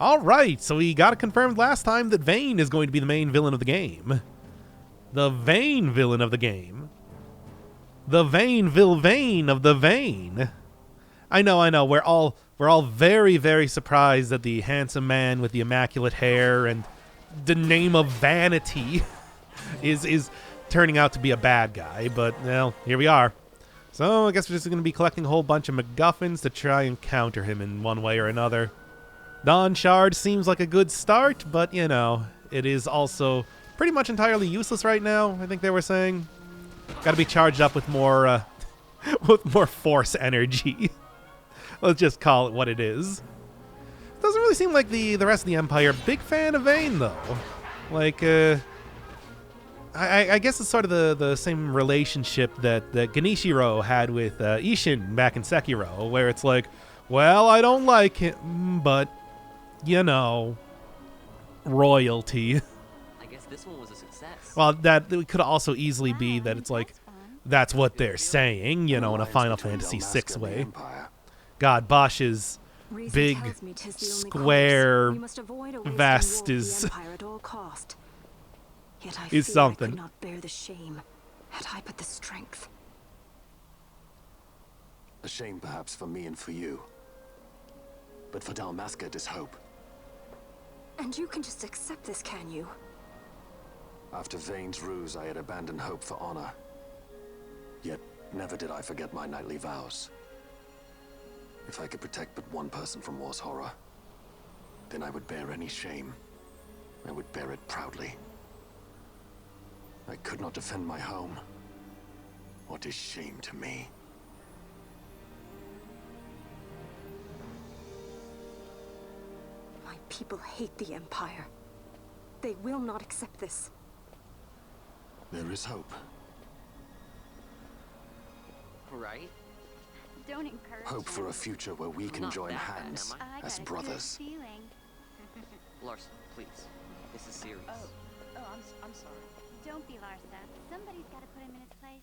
Alright, so we got it confirmed last time that Vayne is going to be the main villain of the game. The Vayne villain of the game. The Vayne vilvayne of the Vayne. I know, we're all very, very surprised that the handsome man with the immaculate hair and the name of Vanity is turning out to be a bad guy, but, well, here we are. So, I guess we're just going to be collecting a whole bunch of MacGuffins to try and counter him in one way or another. Dawn Shard seems like a good start, but, you know, it is also pretty much entirely useless right now, I think they were saying. Gotta be charged up with more, with more force energy. Let's just call it what it is. Doesn't really seem like the rest of the Empire big fan of Vayne, though. Like, I guess it's sort of the same relationship that Ganishiro had with Ishin back in Sekiro, where it's like, well, I don't like him, but, you know, royalty. I guess this one was a success. Well, that it could also easily be that it's like, that's what they're saying, you know, in a Final Fantasy VI way. God, Bosch's big, square vest is something. I could not bear the shame had I but the strength. A shame perhaps for me and for you. But for Dalmasca it is hope. And you can just accept this, can you? After Vayne's ruse, I had abandoned hope for honor. Yet never did I forget my knightly vows. If I could protect but one person from war's horror, then I would bear any shame. I would bear it proudly. I could not defend my home. What is shame to me? My people hate the Empire. They will not accept this. There is hope. Right? Don't encourage Hope for a him. future where we can Not join that bad, hands am I got as a good brothers. feeling. Larson, please. This is serious. I'm sorry. Don't be Larsa. Somebody's got to put him in his place.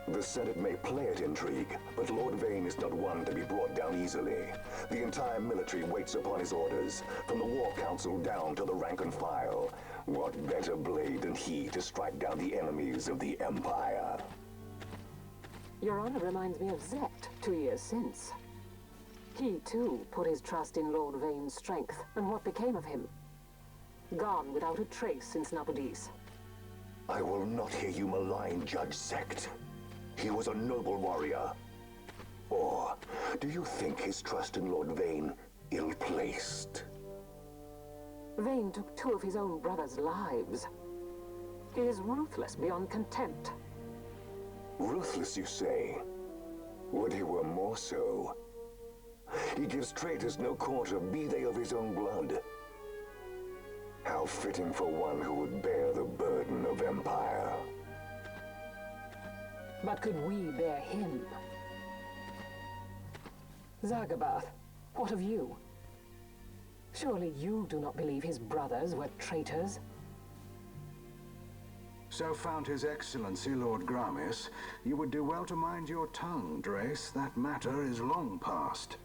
The Senate may play at intrigue, but Lord Vayne is not one to be brought down easily. The entire military waits upon his orders, from the War Council down to the rank and file. What better blade than he to strike down the enemies of the Empire? Your honor reminds me of Zet 2 years since. He, too, put his trust in Lord Vayne's strength, and what became of him? Gone without a trace since Nabudis. I will not hear you malign Judge Sect. He was a noble warrior. Or do you think his trust in Lord Vayne ill-placed? Vayne took 2 of his own brothers' lives. He is ruthless beyond contempt. Ruthless, you say? Would he were more so. He gives traitors no quarter, be they of his own blood. How fitting for one who would bear the burden of empire. But could we bear him? Zagabath, what of you? Surely you do not believe his brothers were traitors? So found His Excellency Lord Gramis, you would do well to mind your tongue, Drace. That matter is long past.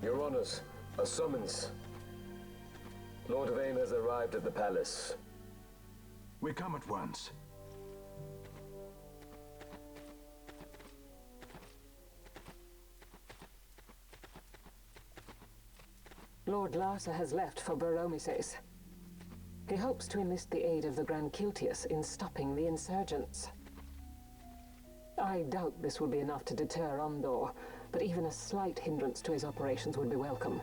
Your Honors, a summons. Lord Vayne has arrived at the palace. We come at once. Lord Larsa has left for Baromises. He hopes to enlist the aid of the Grand Kiltias in stopping the insurgents. I doubt this will be enough to deter Ondor, but even a slight hindrance to his operations would be welcome.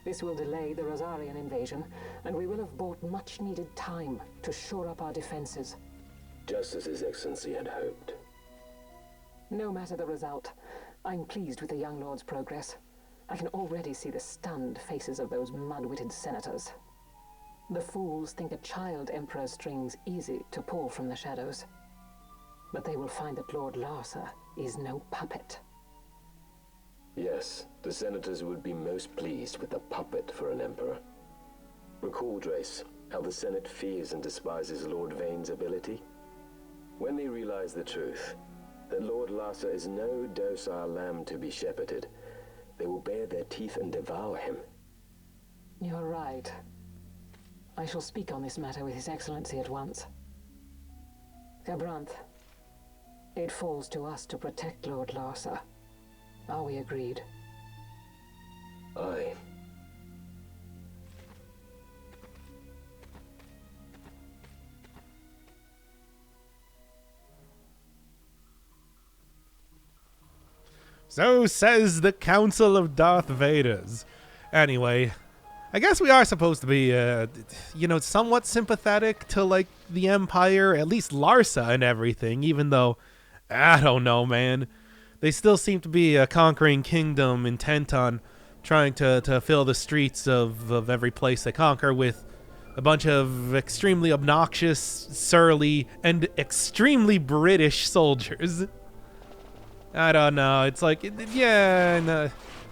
This will delay the Rosarian invasion, and we will have bought much-needed time to shore up our defenses. Just as His Excellency had hoped. No matter the result, I'm pleased with the young lord's progress. I can already see the stunned faces of those mud-witted senators. The fools think a child emperor's strings easy to pull from the shadows. But they will find that Lord Larsa is no puppet. Yes, the senators would be most pleased with a puppet for an emperor. Recall, Drace, how the Senate fears and despises Lord Vayne's ability? When they realize the truth, that Lord Larsa is no docile lamb to be shepherded, they will bare their teeth and devour him. You're right. I shall speak on this matter with His Excellency at once. Gabranth, it falls to us to protect Lord Larsa. Are we agreed? Aye. So says the Council of Darth Vaders. Anyway, I guess we are supposed to be, somewhat sympathetic to, like, the Empire, at least Larsa and everything, even though, I don't know, man. They still seem to be a conquering kingdom intent on trying to fill the streets of every place they conquer with a bunch of extremely obnoxious, surly, and extremely British soldiers. I don't know. It's like, yeah, no,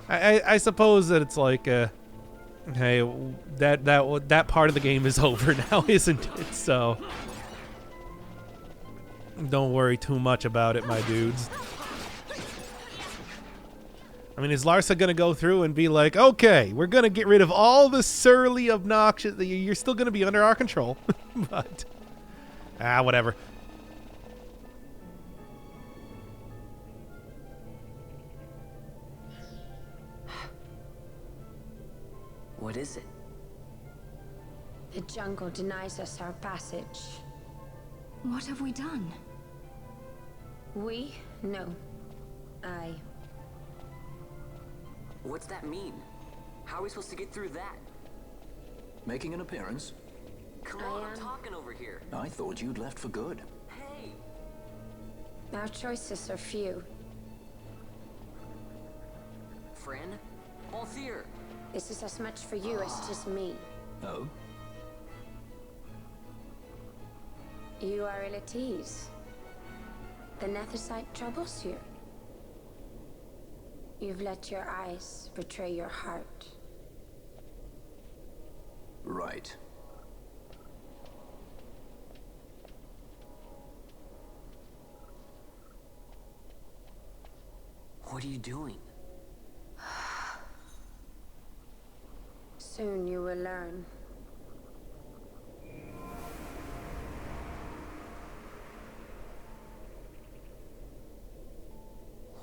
I suppose that it's like, hey, that part of the game is over now, isn't it? So don't worry too much about it, my dudes. I mean, is Larsa gonna go through and be like, okay, we're gonna get rid of all the surly, obnoxious, you're still gonna be under our control, but, whatever. What is it? The jungle denies us our passage. What have we done? We? No. I. What's that mean? How are we supposed to get through that? Making an appearance? Come on, I'm talking over here. I thought you'd left for good. Hey! Our choices are few. Friend? Althir! This is as much for you as it is me. Oh? You are ill at ease. The nethercite troubles you. You've let your eyes betray your heart. Right. What are you doing? Soon you will learn.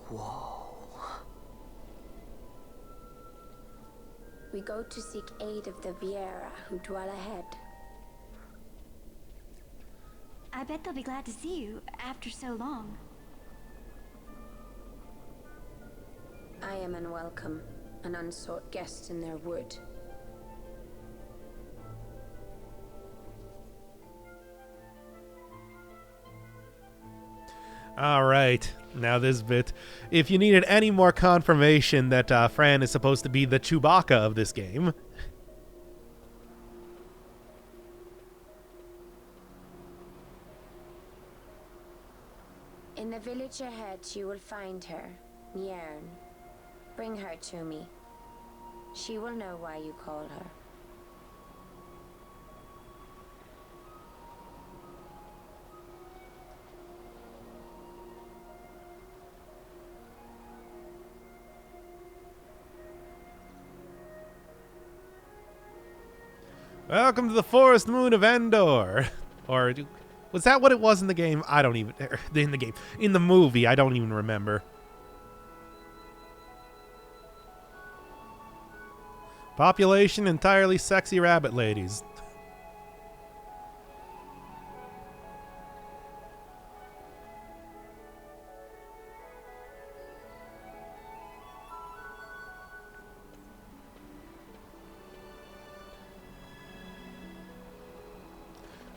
Whoa. We go to seek aid of the Viera who dwell ahead. I bet they'll be glad to see you after so long. I am unwelcome, an unsought guest in their wood. All right, now this bit. If you needed any more confirmation that Fran is supposed to be the Chewbacca of this game, in the village ahead, you will find her, Mayne. Bring her to me. She will know why you call her. welcome to the Forest Moon of Endor. Or was that what it was in the game? I don't even, in the game, in the movie, I don't even remember. Population entirely sexy rabbit ladies.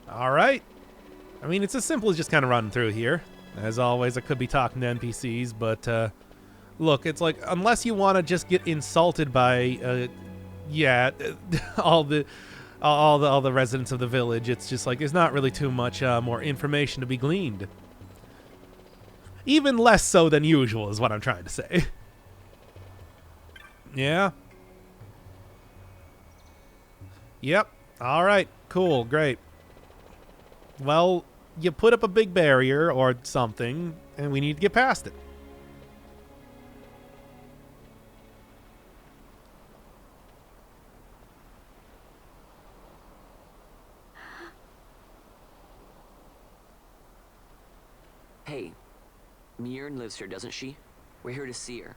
All right. I mean, it's as simple as just kind of running through here. As always, I could be talking to NPCs, but look, it's like, unless you want to just get insulted by, all the residents of the village, it's just like there's not really too much more information to be gleaned. Even less so than usual is what I'm trying to say. Yeah. Yep. All right. Cool. Great. Well, you put up a big barrier or something, and we need to get past it. Hey, Mayne lives here, doesn't she? We're here to see her.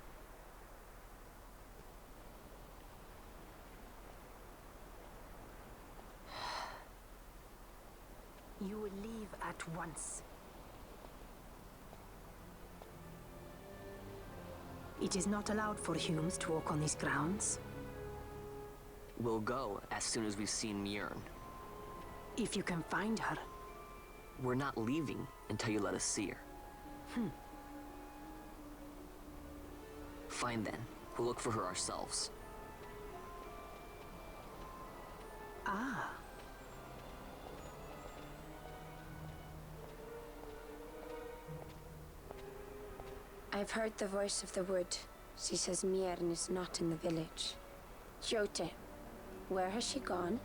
You will leave at once. It is not allowed for humans to walk on these grounds. We'll go as soon as we've seen Mayne. If you can find her. We're not leaving until you let us see her. Fine then. We'll look for her ourselves. Ah. I've heard the voice of the wood. She says Mayne is not in the village. Jote, where has she gone?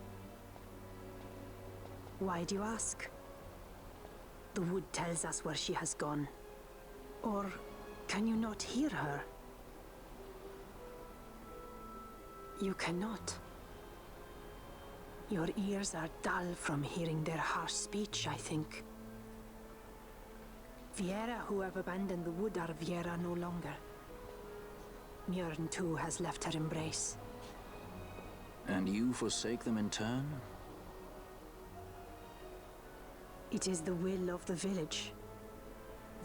Why do you ask? The wood tells us where she has gone. Or can you not hear her? You cannot. Your ears are dull from hearing their harsh speech, I think. Viera, who have abandoned the wood, are Viera no longer. Mayne too has left her embrace. And you forsake them in turn? It is the will of the village.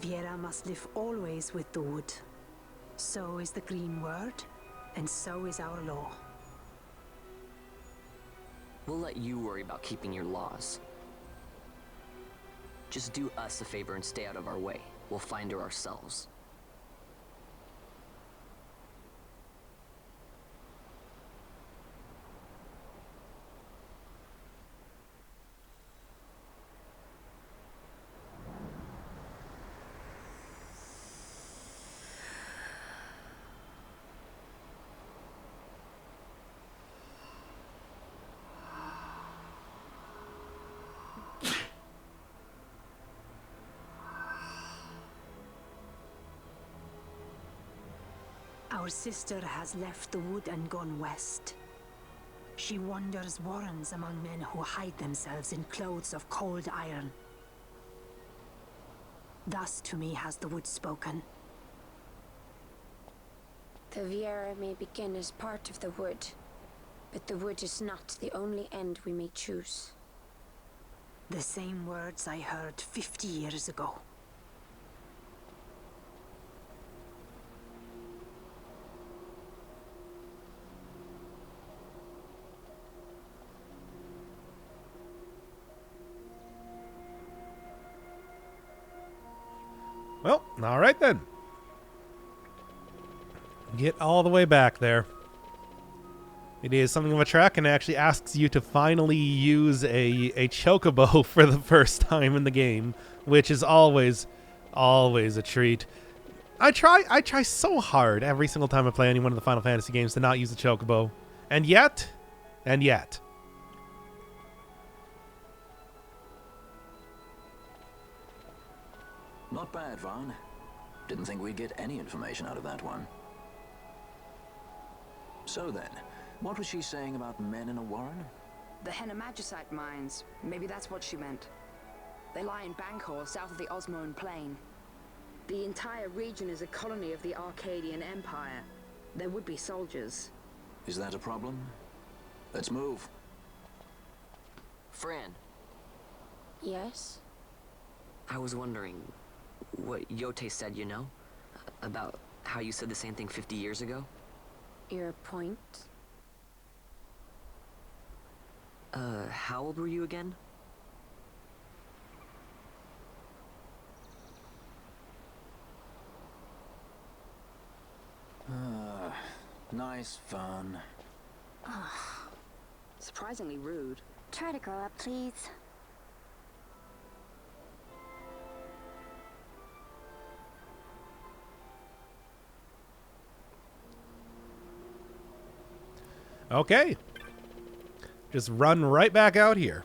Viera must live always with the wood. So is the green word, and so is our law. We'll let you worry about keeping your laws. Just do us a favor and stay out of our way. We'll find her ourselves. Our sister has left the wood and gone west. She wanders warrens among men who hide themselves in clothes of cold iron. Thus to me has the wood spoken. The Viera may begin as part of the wood, but the wood is not the only end we may choose. The same words I heard 50 years ago. Well, all right then. Get all the way back there. It is something of a trek and actually asks you to finally use a chocobo for the first time in the game, which is always a treat. I try so hard every single time I play any one of the Final Fantasy games to not use the chocobo. And yet. Not bad, Vayne. Didn't think we'd get any information out of that one. So then, what was she saying about men in a warren? The magicite mines. Maybe that's what she meant. They lie in Bancor, south of the Osmone Plain. The entire region is a colony of the Arcadian Empire. There would be soldiers. Is that a problem? Let's move. Fran, Yes? I was wondering what Yote said, you know? About how you said the same thing 50 years ago? Your point? How old were you again? Nice fun. Surprisingly rude. Try to grow up, please. Okay. Just run right back out here.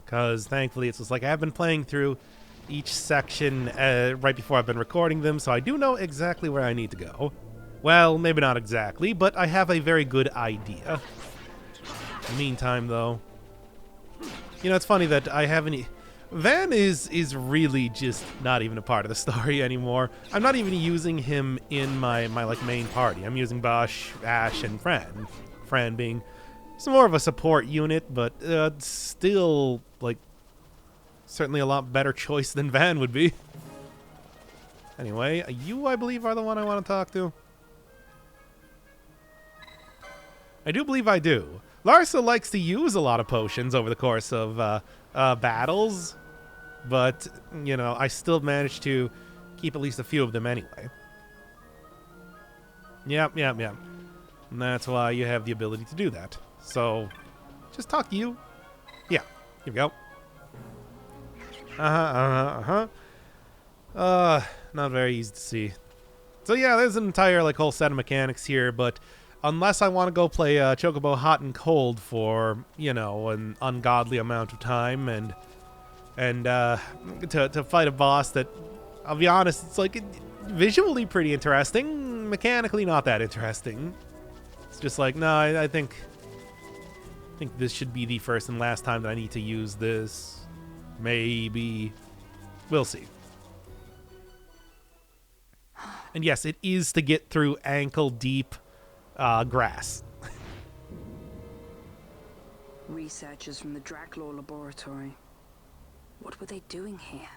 Because thankfully it's just like I've been playing through each section right before I've been recording them, so I do know exactly where I need to go. Well, maybe not exactly, but I have a very good idea. In the meantime, though, you know, it's funny that I haven't... Van is really just not even a part of the story anymore. I'm not even using him in my like main party. I'm using Bosch, Ash, and Fran. Fran being some more of a support unit, but still like certainly a lot better choice than Van would be. Anyway, you I believe are the one I want to talk to. I do believe I do. Larsa likes to use a lot of potions over the course of battles, but, you know, I still managed to keep at least a few of them anyway. Yep. And that's why you have the ability to do that. So, just talk to you. Yeah, here we go. Not very easy to see. So yeah, there's an entire, like, whole set of mechanics here, but unless I want to go play Chocobo Hot and Cold for, you know, an ungodly amount of time and to fight a boss that, I'll be honest, it's like visually pretty interesting, mechanically not that interesting. It's just like, no, I think this should be the first and last time that I need to use this. Maybe. We'll see. And yes, it is to get through ankle-deep grass. Researchers from the Draclaw laboratory. What were they doing here?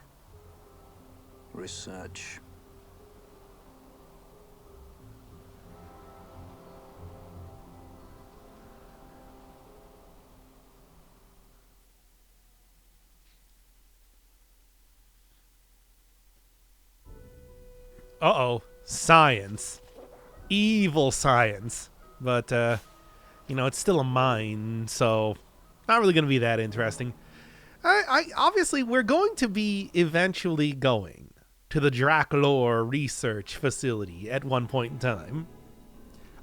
Research. Uh-oh. Science. Evil science. But, you know, it's still a mine, so not really going to be that interesting. Obviously, we're going to be eventually going to the Draclaw research facility at one point in time.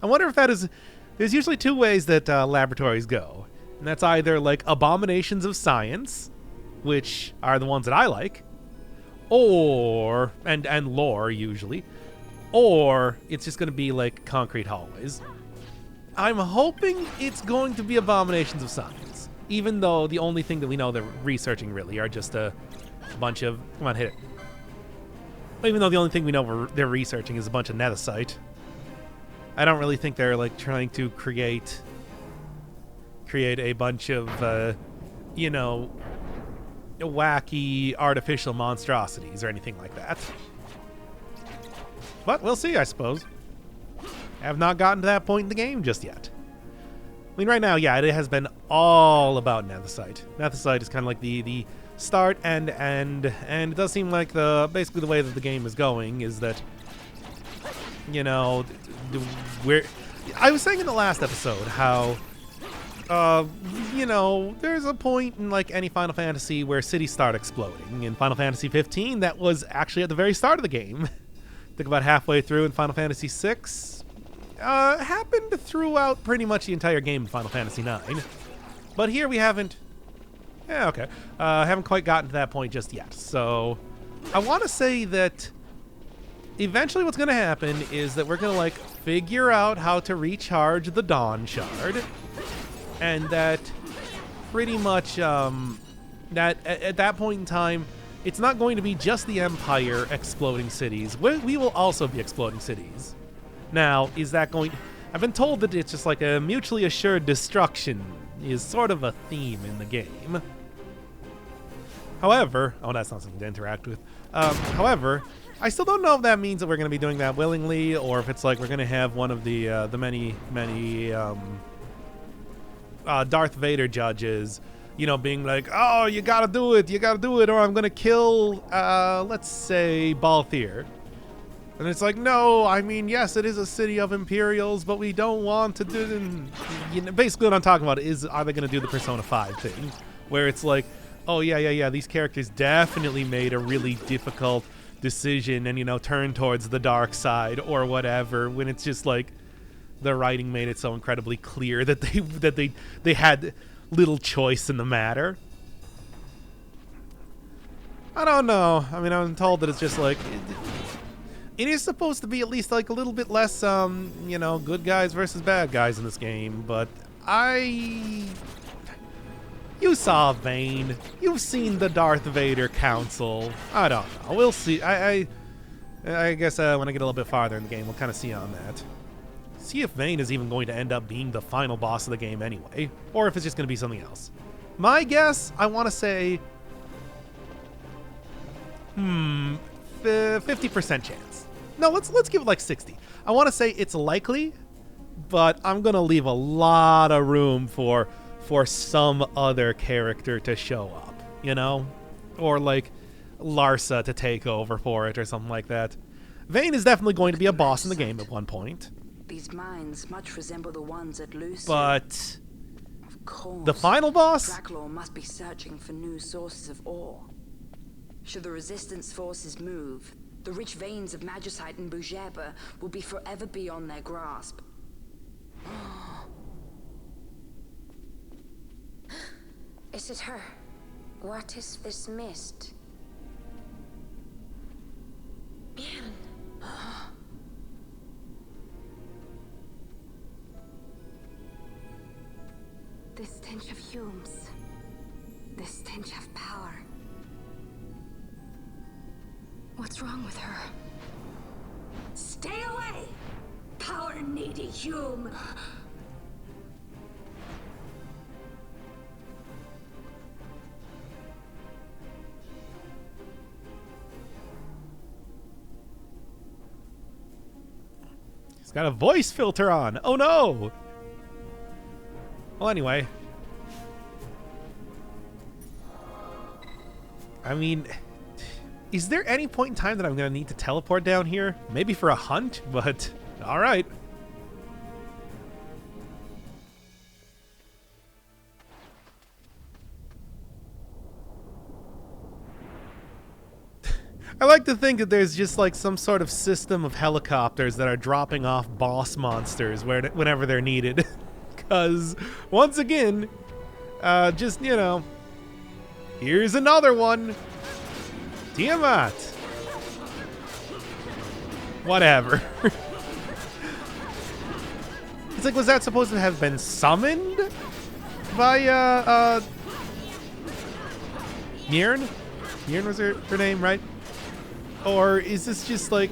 I wonder if that is... There's usually two ways that laboratories go. And that's either, like, abominations of science, which are the ones that I like, or... and lore, usually. Or it's just going to be, like, concrete hallways. I'm hoping it's going to be abominations of science. Even though the only thing that we know they're researching really are just a bunch of... Come on, hit it. Even though the only thing we know they're researching is a bunch of nethercite. I don't really think they're, like, trying to create a bunch of, you know, wacky artificial monstrosities or anything like that. But we'll see, I suppose. I have not gotten to that point in the game just yet. I mean, right now, yeah, it has been all about nethercite. Nethercite is kind of like the start and end, and it does seem like basically the way that the game is going is that, you know, I was saying in the last episode how, you know, there's a point in like any Final Fantasy where cities start exploding. In Final Fantasy 15, that was actually at the very start of the game. I think about halfway through in Final Fantasy 6. Happened throughout pretty much the entire game in Final Fantasy 9. But here we haven't... Yeah, okay. Haven't quite gotten to that point just yet. So, I want to say that eventually what's going to happen is that we're going to, like, figure out how to recharge the Dawn Shard. And that pretty much, that at that point in time, it's not going to be just the Empire exploding cities. We will also be exploding cities. Now, is that going... I've been told that it's just like a mutually assured destruction is sort of a theme in the game. However... Oh, that's not something to interact with. However, I still don't know if that means that we're going to be doing that willingly, or if it's like we're going to have one of the many Darth Vader judges, you know, being like, oh, you gotta do it, or I'm going to kill, let's say, Balthier. And it's like, no, I mean, yes, it is a city of Imperials, but we don't want to do... You know, basically what I'm talking about is, are they going to do the Persona 5 thing? Where it's like, oh, yeah, these characters definitely made a really difficult decision and, you know, turned towards the dark side or whatever, when it's just like, the writing made it so incredibly clear that they had little choice in the matter. I don't know. I mean, I'm told that it's just like it is supposed to be at least like a little bit less, you know, good guys versus bad guys in this game, but you saw Vayne. You've seen the Darth Vader Council. I don't know. We'll see. I guess when I get a little bit farther in the game, we'll kind of see on that. See if Vayne is even going to end up being the final boss of the game anyway, or if it's just going to be something else. My guess, I want to say, 50% chance. No, let's give it like 60. I want to say it's likely, but I'm gonna leave a lot of room for some other character to show up, you know, or like Larsa to take over for it or something like that. Vayne is definitely going to be a boss in the game at one point. These mines much resemble the ones at Lucia. But of course, the final boss? Draklor must be searching for new sources of ore. Should the resistance forces move, the rich veins of magicite and Bujeba will be forever beyond their grasp. Is it her? What is this mist? Man. The stench of fumes. The stench of power. What's wrong with her? Stay away! Power-needy Hume! He's got a voice filter on. Oh no! Well, anyway. I mean, is there any point in time that I'm going to need to teleport down here? Maybe for a hunt, but alright. I like to think that there's just like some sort of system of helicopters that are dropping off boss monsters whenever they're needed. Because, once again, just, you know, here's another one. Tiamat. Whatever. It's like, was that supposed to have been summoned by, Mayne? Mayne was her name, right? Or is this just like,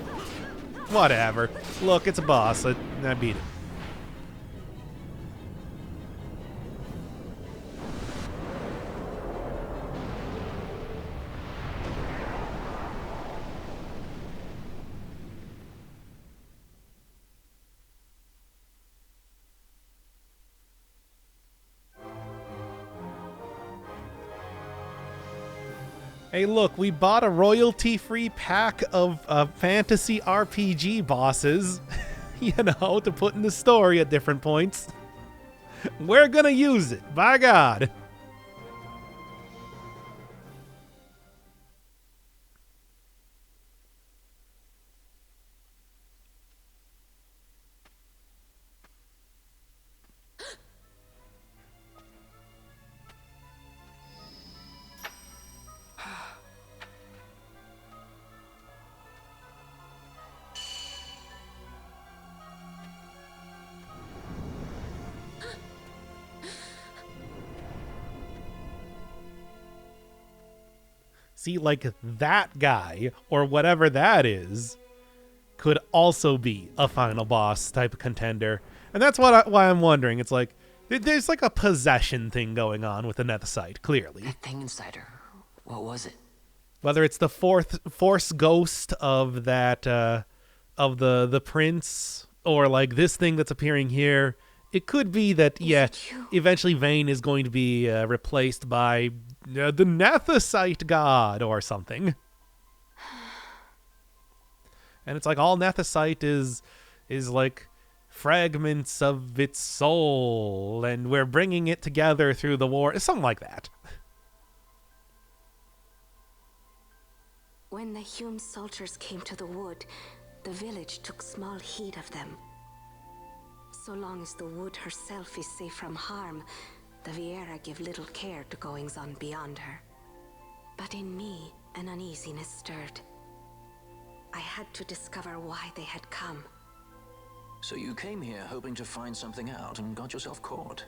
whatever. Look, it's a boss. I beat it. Hey, look, we bought a royalty-free pack of fantasy RPG bosses, you know, to put in the story at different points. We're gonna use it, by God. See, like, that guy, or whatever that is, could also be a final boss type of contender. And that's why I'm wondering. It's like, there's like a possession thing going on with the nethercite, clearly. That thing inside her, what was it? Whether it's the force ghost of that, of the prince, or like this thing that's appearing here, it could be that, yeah, eventually Vayne is going to be replaced by the nethercite god or something. And it's like all nethercite is like fragments of its soul, and we're bringing it together through the war. Something like that. When the Hume soldiers came to the wood, the village took small heed of them. So long as the wood herself is safe from harm, the Viera give little care to goings-on beyond her. But in me, an uneasiness stirred. I had to discover why they had come. So you came here hoping to find something out and got yourself caught.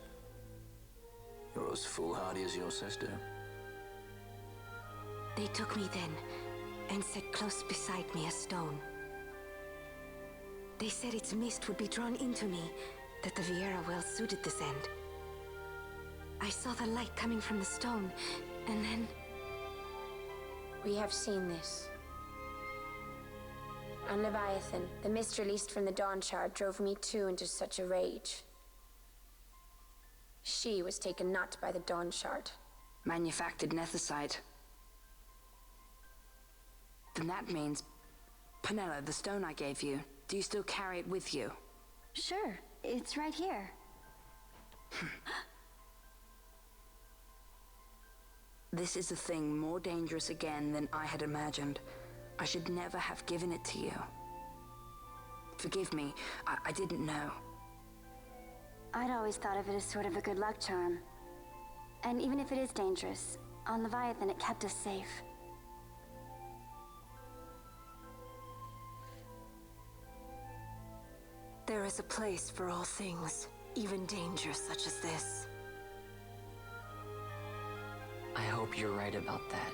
You're as foolhardy as your sister. They took me then, and set close beside me a stone. They said its mist would be drawn into me, that the Viera well suited this end. I saw the light coming from the stone, and then... We have seen this. On Leviathan, the mist released from the Dawn Shard drove me too into such a rage. She was taken not by the Dawn Shard. Manufactured nethercite. Then that means... Penella, the stone I gave you, do you still carry it with you? Sure, it's right here. This is a thing more dangerous again than I had imagined. I should never have given it to you. Forgive me, I didn't know. I'd always thought of it as sort of a good luck charm. And even if it is dangerous, on Leviathan it kept us safe. There is a place for all things, even danger such as this. I hope you're right about that.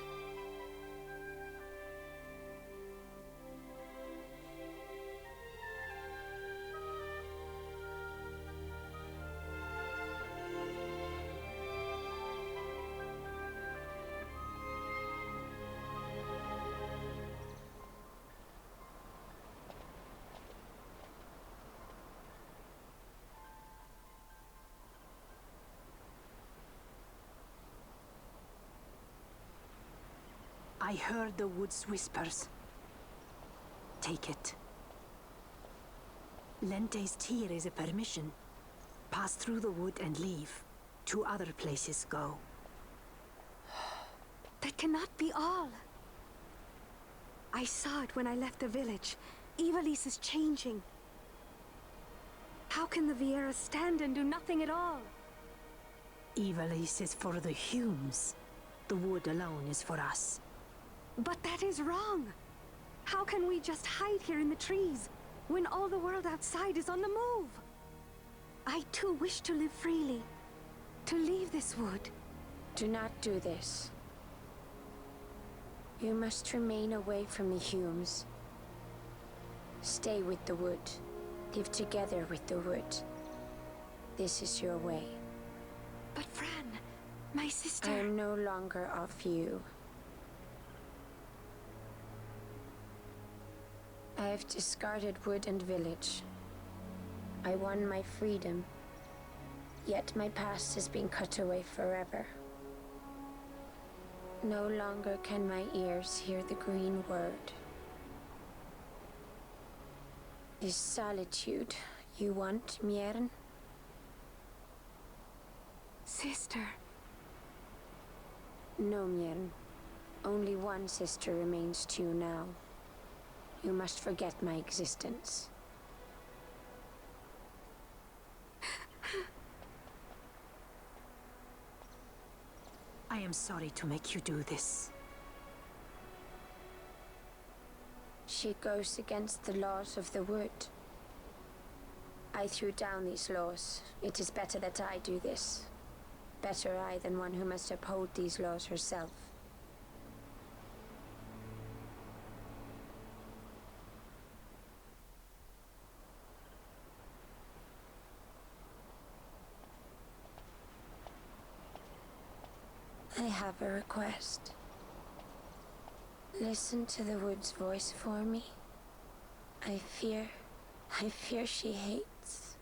I heard the wood's whispers. Take it. Lente's tear is a permission. Pass through the wood and leave. To other places go. That cannot be all. I saw it when I left the village. Ivalice is changing. How can the Viera stand and do nothing at all? Ivalice is for the Humes. The wood alone is for us. But that is wrong. How can we just hide here in the trees when all the world outside is on the move? I too wish to live freely, to leave this wood. Do not do this. You must remain away from the Humes. Stay with the wood. Live together with the wood. This is your way. But Fran, my sister... I am no longer of you. I have discarded wood and village. I won my freedom, yet my past has been cut away forever. No longer can my ears hear the green word. Is solitude you want, mayne? Sister. No, mayne. Only one sister remains to you now. You must forget my existence. I am sorry to make you do this. She goes against the laws of the wood. I threw down these laws. It is better that I do this. Better I than one who must uphold these laws herself. I have a request. Listen to the wood's voice for me. I fear she hates.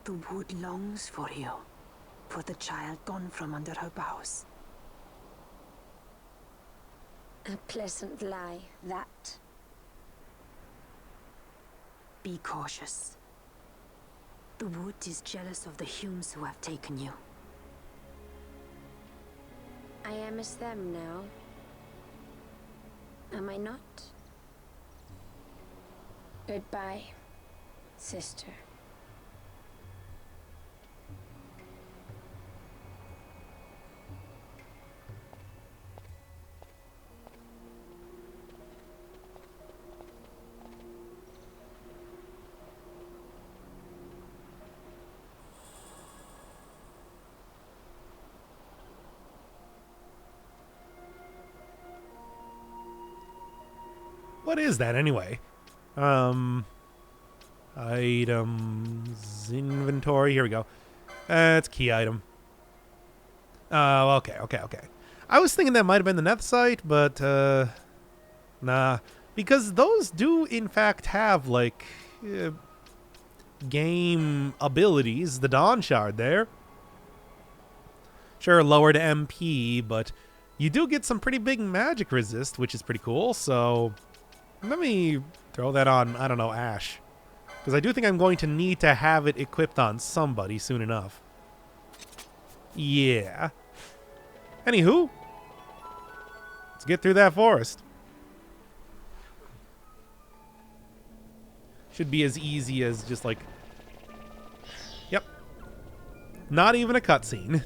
The wood longs for you, for the child gone from under her boughs. A pleasant lie, that. Be cautious. The wood is jealous of the Humes who have taken you. I am as them now. Am I not? Goodbye, sister. What is that anyway? Items, inventory, here we go. It's key item. Oh, okay. I was thinking that might have been the nethercite, but, nah. Because those do, in fact, have, like, game abilities. The Dawn Shard there. Sure, lower to MP, but you do get some pretty big magic resist, which is pretty cool, so let me throw that on, I don't know, Ash. Because I do think I'm going to need to have it equipped on somebody soon enough. Yeah. Anywho, let's get through that forest. Should be as easy as just like... Yep. Not even a cutscene.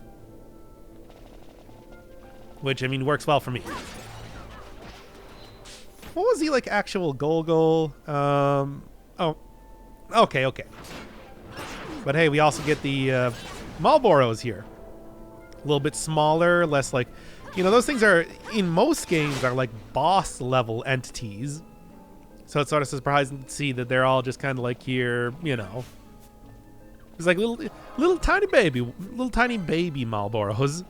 Which, I mean, works well for me. What was the, like, actual goal? Oh. Okay. But hey, we also get the Marlboros here. A little bit smaller, less like... You know, those things are, in most games, are like boss-level entities. So it's sort of surprising to see that they're all just kind of like here, you know. It's like little tiny baby Marlboros.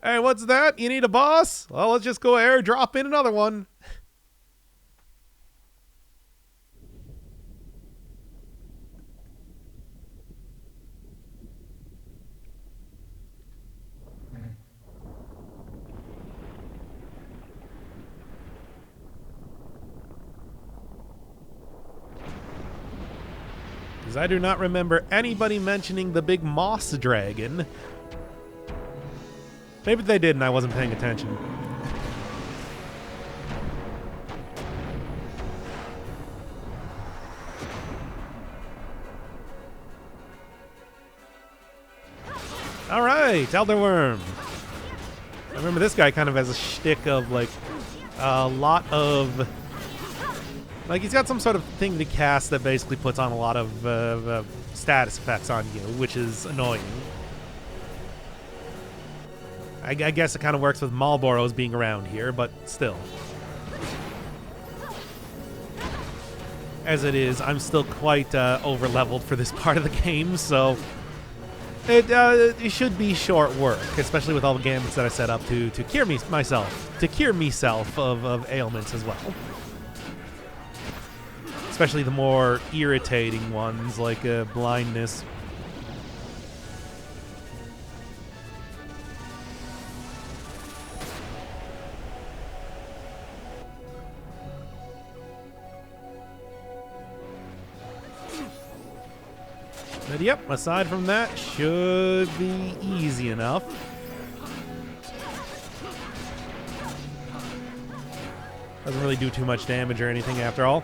Hey, what's that? You need a boss? Well, let's just go airdrop in another one. Because I do not remember anybody mentioning the big moss dragon. Maybe they did and I wasn't paying attention. Alright, Elder Worm. I remember this guy kind of has a shtick of like a lot of... Like he's got some sort of thing to cast that basically puts on a lot of status effects on you, which is annoying. I guess it kind of works with Marlboros being around here, but still. As it is, I'm still quite over-leveled for this part of the game, so it should be short work, especially with all the gambits that I set up to cure myself of ailments as well. Especially the more irritating ones, like blindness. But yep, aside from that, should be easy enough. Doesn't really do too much damage or anything after all.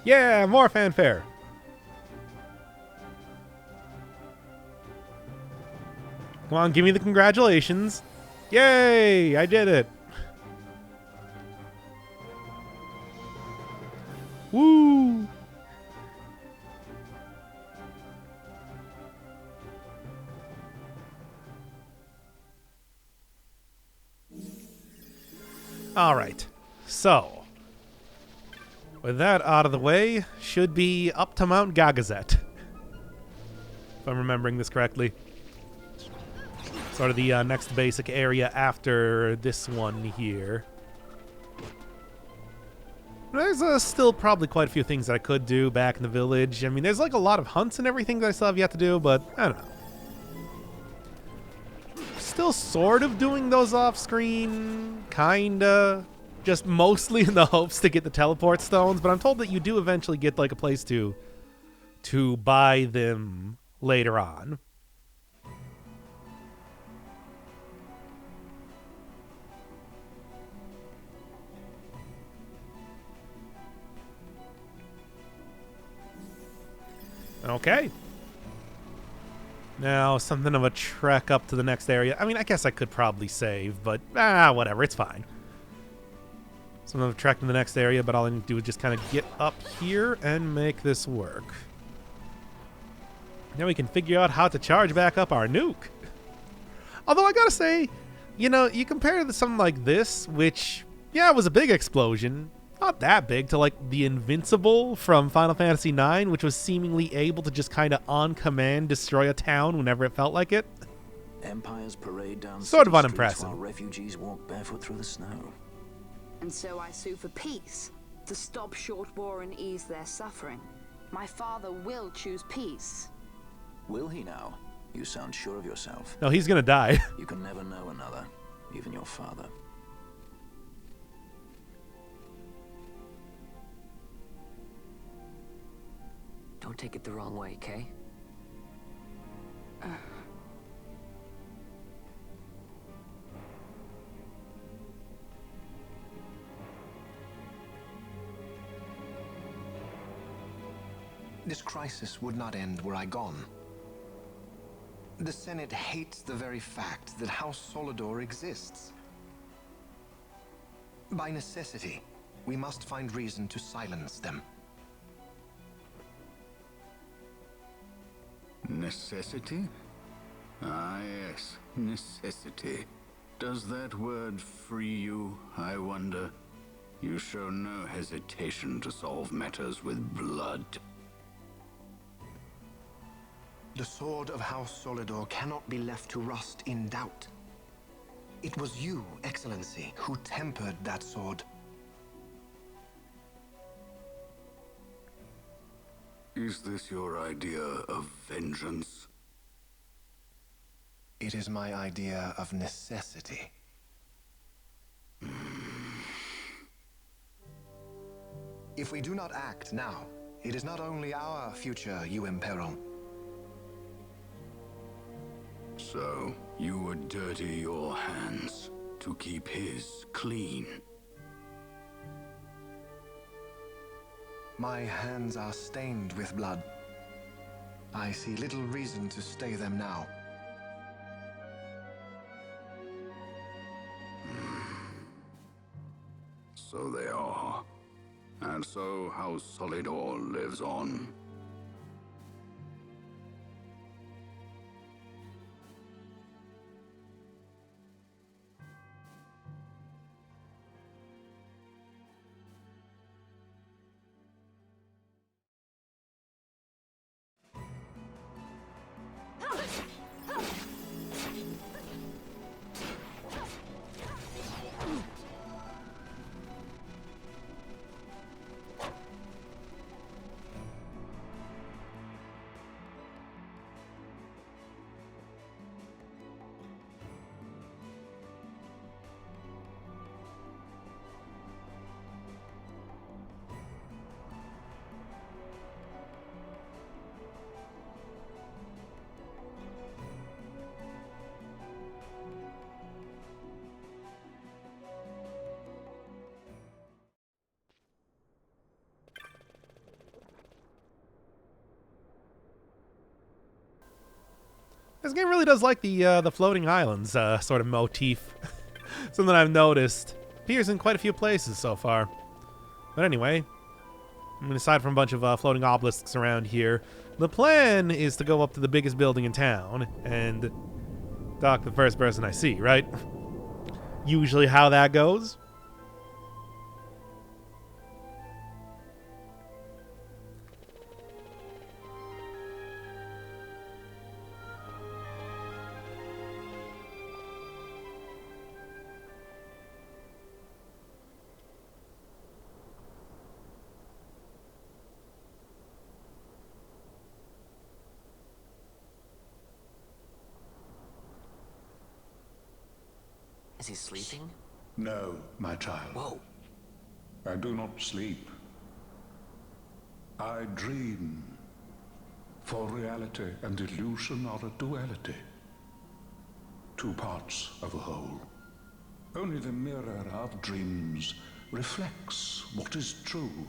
Yeah, more fanfare. Come on, give me the congratulations. Yay, I did it. Woo! Alright, so with that out of the way, should be up to Mount Gagazet. If I'm remembering this correctly. Sort of the next basic area after this one here. There's still probably quite a few things that I could do back in the village. I mean, there's like a lot of hunts and everything that I still have yet to do, but I don't know. Still sort of doing those off screen, kinda. Just mostly in the hopes to get the teleport stones, but I'm told that you do eventually get like a place to buy them later on. Okay. Now, something of a trek up to the next area. I mean, I guess I could probably save, but whatever, it's fine. Something of a trek to the next area, but all I need to do is just kind of get up here and make this work. Now we can figure out how to charge back up our nuke. Although I gotta say, you know, you compare it to something like this, which, yeah, it was a big explosion. Not that big, to like the Invincible from Final Fantasy IX, which was seemingly able to just kind of on command destroy a town whenever it felt like it. Empires parade down sort of city unimpressive. streets while refugees walk barefoot through the snow. And so I sue for peace, to stop short war and ease their suffering. My father will choose peace. Will he now? You sound sure of yourself. No, he's gonna die. You can never know another, even your father. Don't take it the wrong way, Kay? This crisis would not end were I gone. The Senate hates the very fact that House Solidor exists. By necessity, we must find reason to silence them. Necessity? Ah, yes, necessity. Does that word free you, I wonder? You show no hesitation to solve matters with blood. The sword of House Solidor cannot be left to rust in doubt. It was you, Excellency, who tempered that sword. Is this your idea of vengeance? It is my idea of necessity. If we do not act now, it is not only our future you imperil. So, you would dirty your hands to keep his clean. My hands are stained with blood. I see little reason to stay them now. So they are. And so House Solidor lives on. This game really does like the floating islands sort of motif. Something I've noticed. Appears in quite a few places so far. But anyway, I mean, aside from a bunch of floating obelisks around here, the plan is to go up to the biggest building in town and talk to the first person I see, right? Usually how that goes. Is he sleeping? No, my child. Whoa. I do not sleep. I dream. For reality and illusion are a duality. Two parts of a whole. Only the mirror of dreams reflects what is true.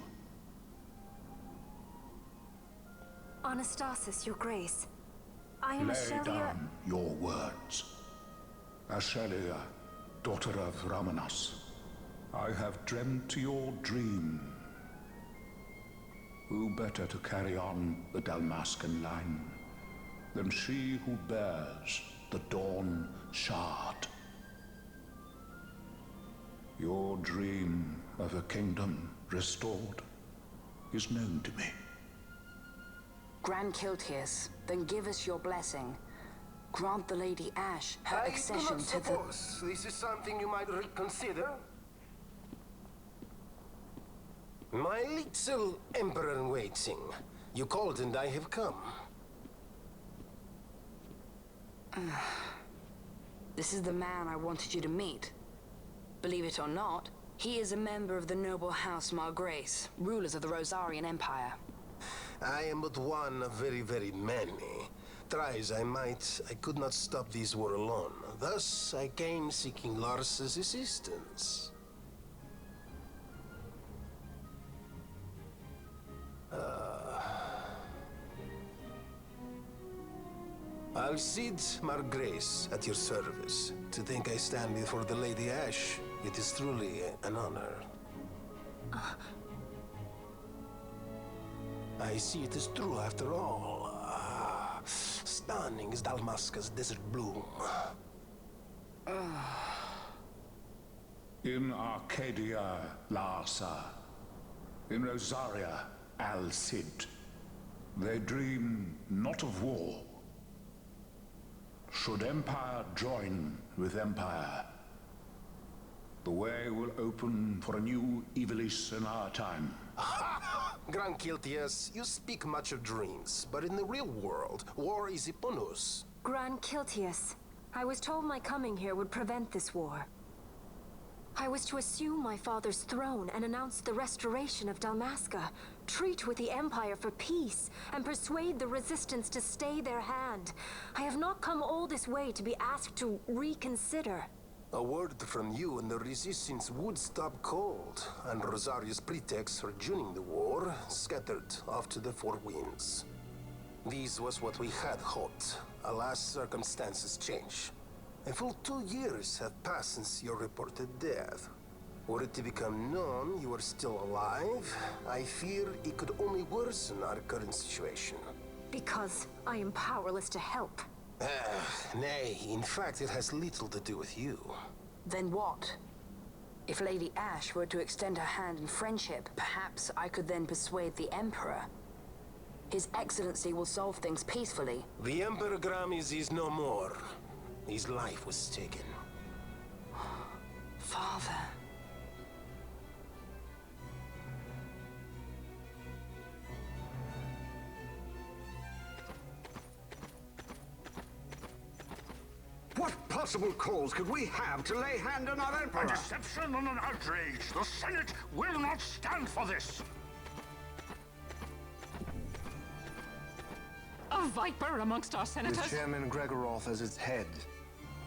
Anastasis, your grace. I am Lay Ashelia. down your words. Ashelia, daughter of Ramanas, I have dreamt your dream. Who better to carry on the Dalmascan line than she who bears the Dawn Shard? Your dream of a kingdom restored is known to me. Grand Kiltias, then give us your blessing. Grant the Lady Ash her accession to the... This is something you might reconsider. My little Emperor-in-waiting. You called and I have come. This is the man I wanted you to meet. Believe it or not, he is a member of the noble house Margrace, rulers of the Rosarian Empire. I am but one of very, very many. Try as I might, I could not stop this war alone. Thus, I came seeking Lars's assistance. Alcide Margrace at your service. To think I stand before the Lady Ash, it is truly an honor. I see it is true after all. Stunning is Dalmasca's desert bloom. In Arcadia, Larsa. In Rosaria, Alcide. They dream not of war. Should Empire join with Empire, the way will open for a new Evilis in our time. Grand Kiltias, you speak much of dreams, but in the real world, war is upon us. Grand Kiltias, I was told my coming here would prevent this war. I was to assume my father's throne and announce the restoration of Dalmasca, treat with the Empire for peace, and persuade the Resistance to stay their hand. I have not come all this way to be asked to reconsider. A word from you and the Resistance would stop cold, and Rosaria's pretext for joining the war scattered off to the four winds. This was what we had hoped. Alas, circumstances change. A full 2 years have passed since your reported death. Were it to become known you are still alive, I fear it could only worsen our current situation. Because I am powerless to help. Nay, in fact it has little to do with you. Then what? If Lady Ash were to extend her hand in friendship, perhaps I could then persuade the Emperor. His Excellency will solve things peacefully. The Emperor Gramis is no more. His life was taken. Father. What possible cause could we have to lay hand on our Emperor? A deception and an outrage. The Senate will not stand for this. A viper amongst our senators? With Chairman Gregoroth as its head.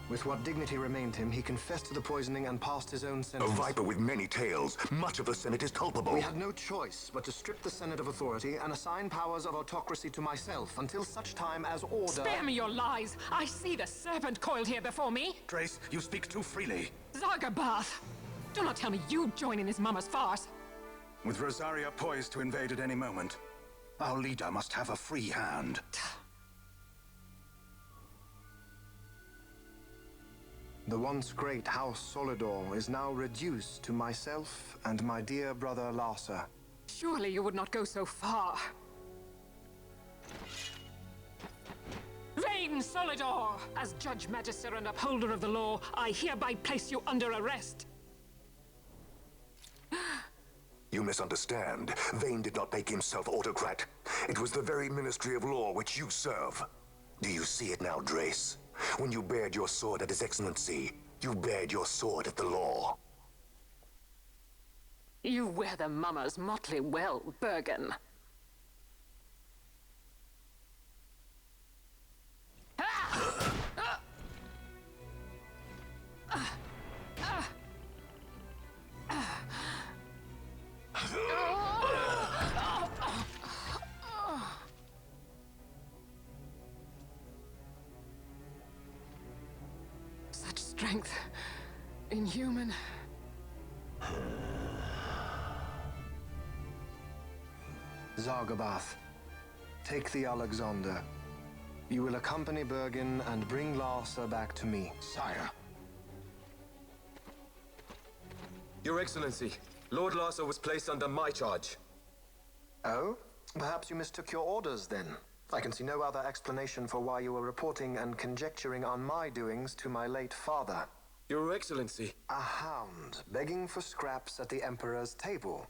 With what dignity remained him, he confessed to the poisoning and passed his own A sentence. viper with many tails. Much of the Senate is culpable. We had no choice but to strip the Senate of authority and assign powers of autocracy to myself until such time as order... Spare me your lies! I see the serpent coiled here before me! Trace, you speak too freely. Zargabath! Do not tell me you join in his mama's farce! With Rosaria poised to invade at any moment, our leader must have a free hand. The once great House Solidor is now reduced to myself and my dear brother Larsa. Surely you would not go so far. Vayne Solidor! As Judge Magister and upholder of the law, I hereby place you under arrest. You misunderstand. Vayne did not make himself autocrat. It was the very Ministry of Law which you serve. Do you see it now, Drace? When you bared your sword at His Excellency, you bared your sword at the law. You wear the mummer's motley well, Bergen. Such strength. Inhuman. Zargabath, take the Alexander. You will accompany Bergen and bring Larsa back to me. Sire. Your Excellency, Lord Larsa was placed under my charge. Oh? Perhaps you mistook your orders then. I can see no other explanation for why you were reporting and conjecturing on my doings to my late father. Your Excellency. A hound begging for scraps at the Emperor's table.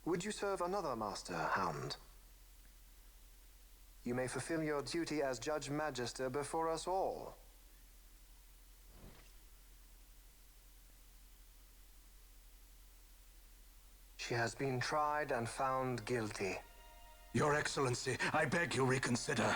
Would you serve another master, hound? You may fulfill your duty as Judge Magister before us all. She has been tried and found guilty. Your Excellency, I beg you reconsider.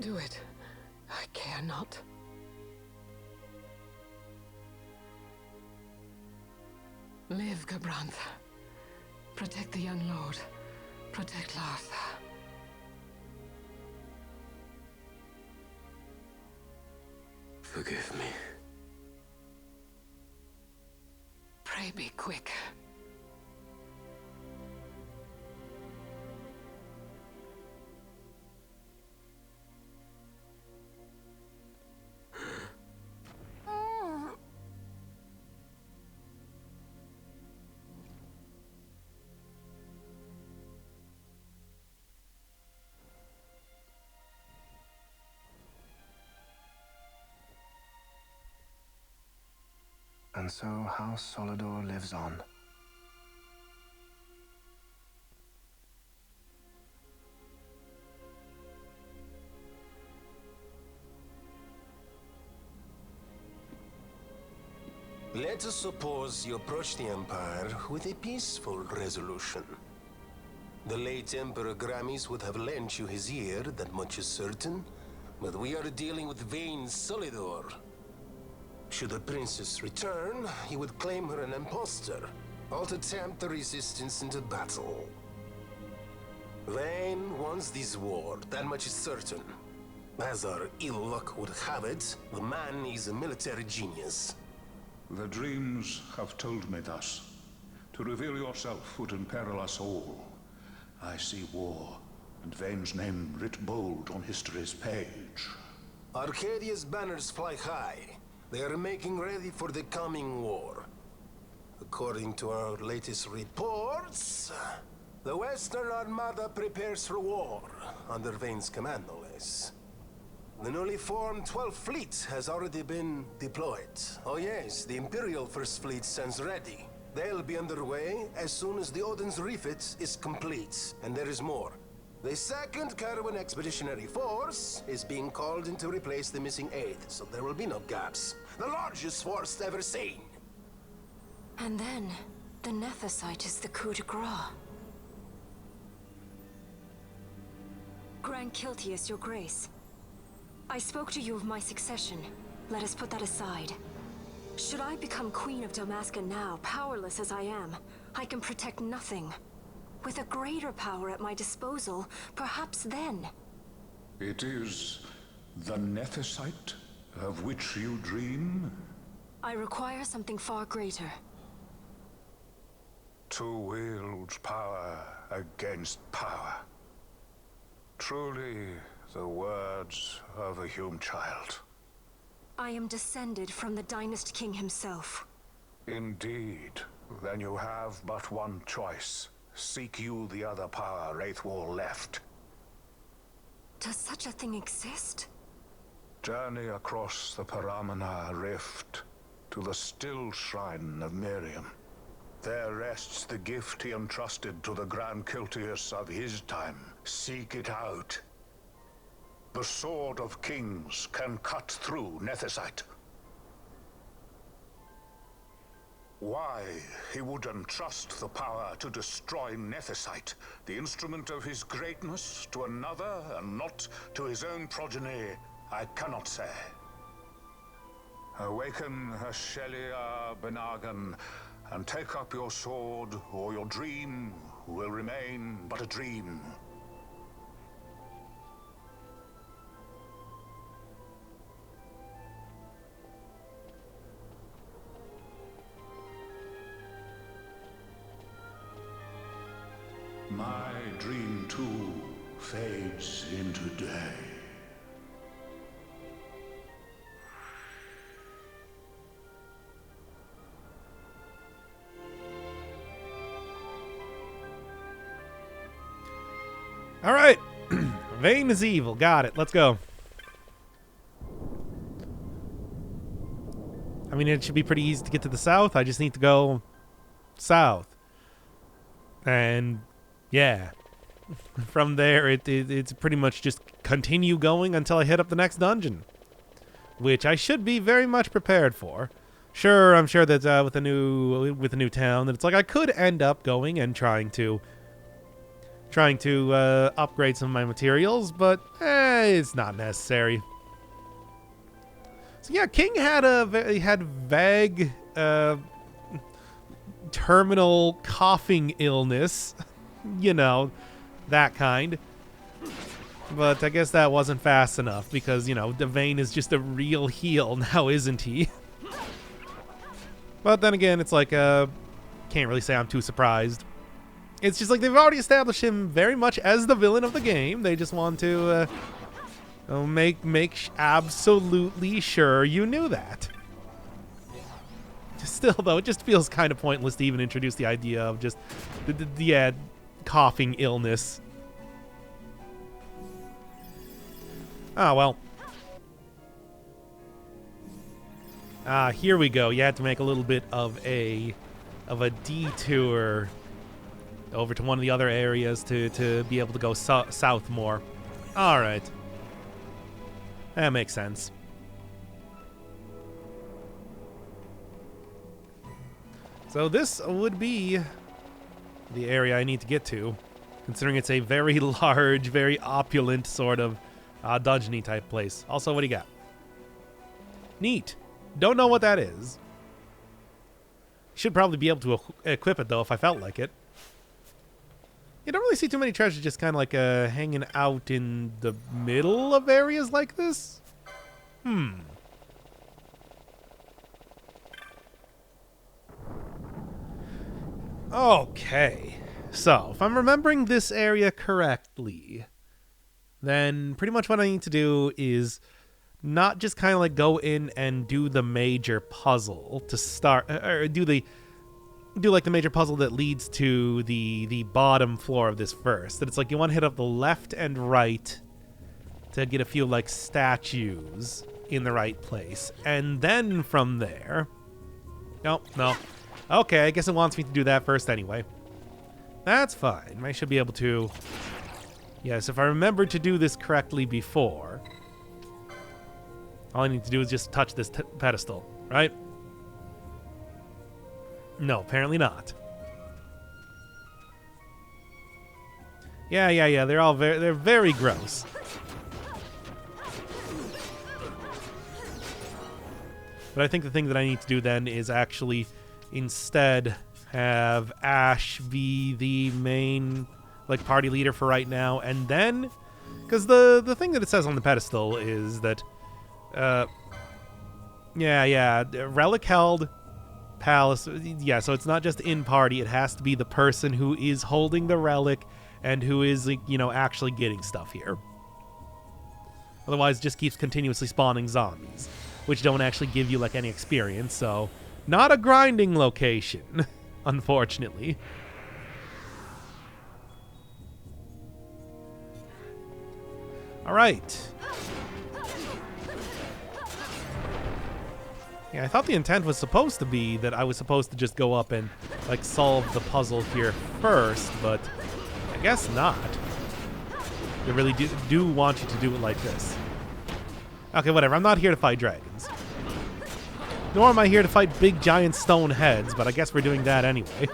Do it. I care not. Live, Gabranth. Protect the young lord. Protect Larsa. Forgive me. Pray be quick. And so House Solidor lives on. Let us suppose you approach the Empire with a peaceful resolution. The late Emperor Gramis would have lent you his ear, that much is certain, but we are dealing with Vayne Solidor. Should the princess return, he would claim her an impostor, or to tempt the resistance into battle. Vayne wants this war, that much is certain. As our ill luck would have it, the man is a military genius. The dreams have told me thus. To reveal yourself would imperil us all. I see war, and Vayne's name writ bold on history's page. Arcadia's banners fly high. They are making ready for the coming war. According to our latest reports, the Western Armada prepares for war, under Vayne's command, no less. The newly formed 12th Fleet has already been deployed. Oh yes, the Imperial First Fleet stands ready. They'll be underway as soon as the Odin's refit is complete. And there is more. The 2nd Caravan Expeditionary Force is being called in to replace the missing 8th, so there will be no gaps. The largest force ever seen. And then, the nethercite is the coup de grace. Grand Kiltias, your grace. I spoke to you of my succession. Let us put that aside. Should I become Queen of Dalmasca now, powerless as I am, I can protect nothing. With a greater power at my disposal, perhaps then. It is the nethercite of which you dream? I require something far greater. To wield power against power. Truly, the words of a human child. I am descended from the Dynast King himself. Indeed. Then you have but one choice. Seek you the other power Wraithwall left. Does such a thing exist? Journey across the Paramana Rift to the still shrine of Miriam. There rests the gift he entrusted to the Grand Kiltias of his time. Seek it out. The Sword of Kings can cut through nethercite. Why he would entrust the power to destroy nethercite, the instrument of his greatness, to another and not to his own progeny, I cannot say. Awaken Shelia Benagan and take up your sword, or your dream will remain but a dream. My dream too fades into day. All right. Vayne is evil. Got it. Let's go. I mean, it should be pretty easy to get to the south. I just need to go south. And yeah, from there, it's pretty much just continue going until I hit up the next dungeon, which I should be very much prepared for. Sure, I'm sure that with a new town, that it's like I could end up going and trying to upgrade some of my materials, but it's not necessary. So yeah, King had vague terminal coughing illness, you know, that kind. But I guess that wasn't fast enough because, you know, Vayne is just a real heel now, isn't he? But then again, it's like, can't really say I'm too surprised. It's just like they've already established him very much as the villain of the game. They just want to make absolutely sure you knew that. Still, though, it just feels kind of pointless to even introduce the idea of just the coughing illness. Oh, well. Here we go. You had to make a little bit of a detour over to one of the other areas to be able to go south more. All right. That makes sense. So this would be the area I need to get to, considering it's a very large, very opulent sort of dungeon-y type place. Also, what do you got? Neat. Don't know what that is. Should probably be able to equip it, though, if I felt like it. You don't really see too many treasures just kind of like hanging out in the middle of areas like this. Okay. So, if I'm remembering this area correctly, then pretty much what I need to do is not just kind of like go in and do the major puzzle to start, or do like the major puzzle that leads to the bottom floor of this first. That it's like you want to hit up the left and right to get a few like statues in the right place, and then from there, no. Okay, I guess it wants me to do that first anyway. That's fine. I should be able to Yes, if I remember to do this correctly before, all I need to do is just touch this pedestal, right? No, apparently not. Yeah. They're very gross. But I think the thing that I need to do then is actually instead have Ash be the main party leader for right now, and then because the thing that it says on the pedestal is that relic held palace, so it's not just in party, it has to be the person who is holding the relic and who is actually getting stuff here. Otherwise it just keeps continuously spawning zombies, which don't actually give you any experience, so not a grinding location. Unfortunately. All right. Yeah, I thought the intent was supposed to be that I was supposed to just go up and solve the puzzle here first, but I guess not. They really do want you to do it like this. Okay, whatever. I'm not here to fight dragons. Nor am I here to fight big giant stone heads, but I guess we're doing that anyway.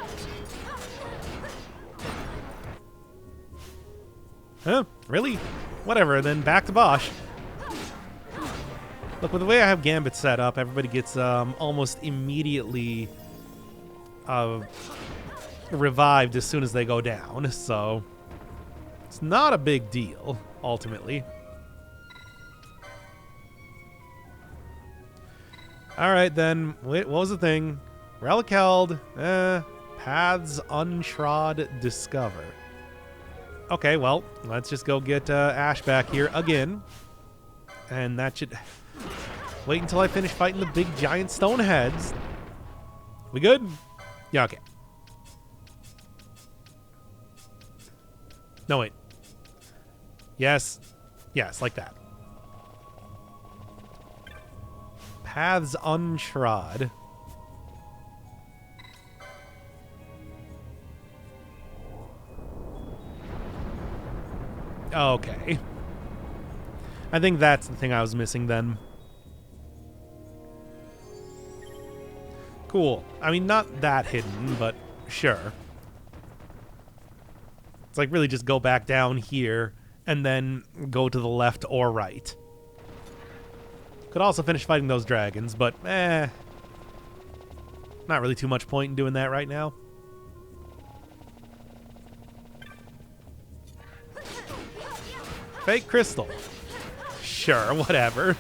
Huh? Really? Whatever, then back to Bosch. Look, with the way I have Gambit set up, everybody gets almost immediately revived as soon as they go down, so it's not a big deal, ultimately. Alright then, what was the thing? Relic held, paths untrod, discover. Okay, well, let's just go get Ash back here again. And that should... Wait until I finish fighting the big giant stone heads. We good? Yeah, okay. No, wait. Yes. Yes, like that. Paths untrod. Okay. I think that's the thing I was missing then. Cool. I mean, not that hidden, but sure. It's really just go back down here and then go to the left or right. Could also finish fighting those dragons, but not really too much point in doing that right now. Fake crystal. Sure, whatever.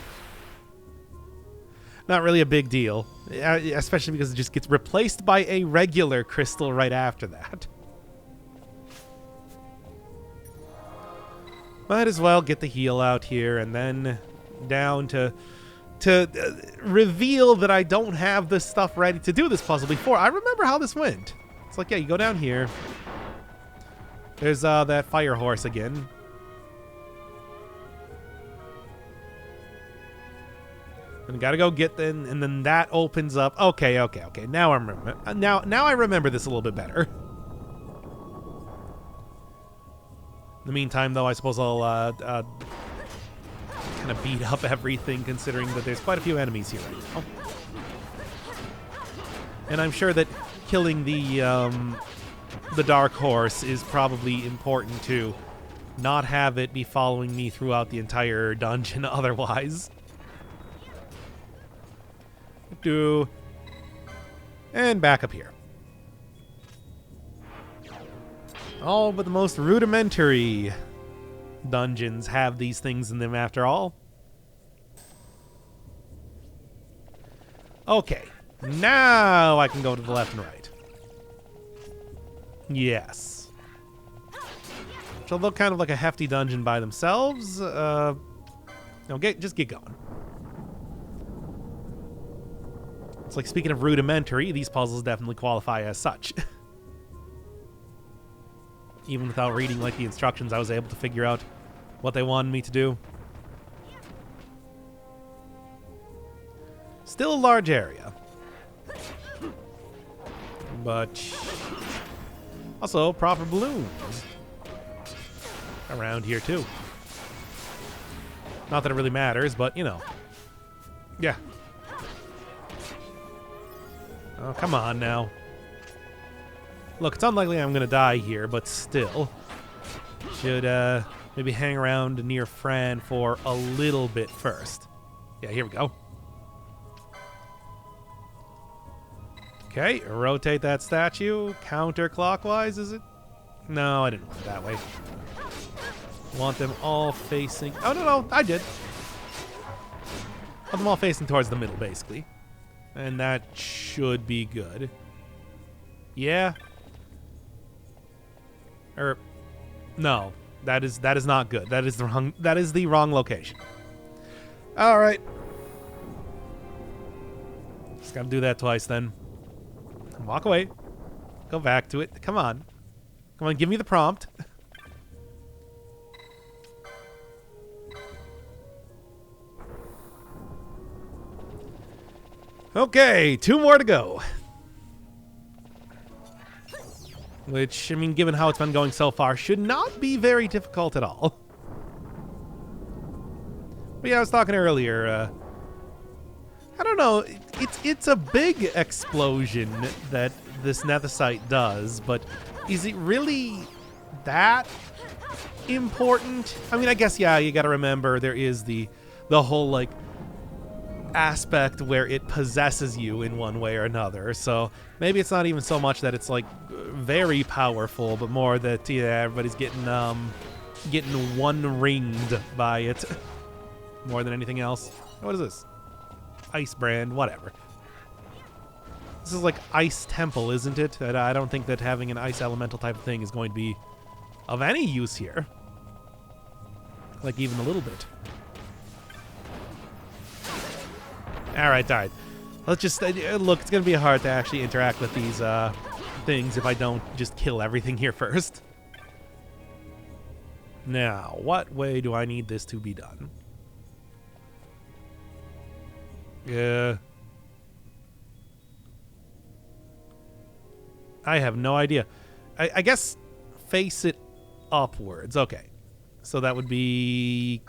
Not really a big deal, especially because it just gets replaced by a regular crystal right after that. Might as well get the heal out here and then down to reveal that I don't have this stuff ready to do this puzzle before. I remember how this went. It's yeah, you go down here. There's that fire horse again. And gotta go get them, and then that opens up. Okay. Now I remember. Now I remember this a little bit better. In the meantime, though, I suppose I'll kind of beat up everything, considering that there's quite a few enemies here right now. And I'm sure that killing the dark horse is probably important too. Not have it be following me throughout the entire dungeon otherwise. And back up here. All but the most rudimentary dungeons have these things in them after all. Okay, now I can go to the left and right. Yes. Which will look kind of like a hefty dungeon by themselves. Just get going. It's speaking of rudimentary, these puzzles definitely qualify as such. Even without reading the instructions, I was able to figure out what they wanted me to do. Still a large area. But also proper balloons. around here too. Not that it really matters, but you know. Yeah. Oh, come on now. Look, it's unlikely I'm gonna die here, but still. Should maybe hang around near Fran for a little bit first. Yeah, here we go. Okay, rotate that statue. Counterclockwise, is it? No, I didn't want it that way. Want them all facing... Oh, no, I did. Want them all facing towards the middle, basically. And that should be good. Yeah. No. That is not good. That is the wrong location. All right. Just gotta do that twice then. Walk away. Go back to it. Come on. Come on, give me the prompt. Okay, 2 more to go. Which, I mean, given how it's been going so far, should not be very difficult at all. But yeah, I was talking earlier, I don't know, it's a big explosion that this nethercite does, but is it really that important? I mean, I guess, yeah, you gotta remember there is the whole, like, aspect where it possesses you in one way or another, so maybe it's not even so much that it's, like, very powerful, but more that, yeah, everybody's getting one-ringed by it more than anything else. What is this? Ice brand, whatever. This is like Ice Temple, isn't it? I don't think that having an ice elemental type of thing is going to be of any use here. Like, even a little bit. Alright. Let's just... look, it's going to be hard to actually interact with these things if I don't just kill everything here first. Now, what way do I need this to be done? Yeah. I have no idea. I guess face it upwards. Okay. So that would be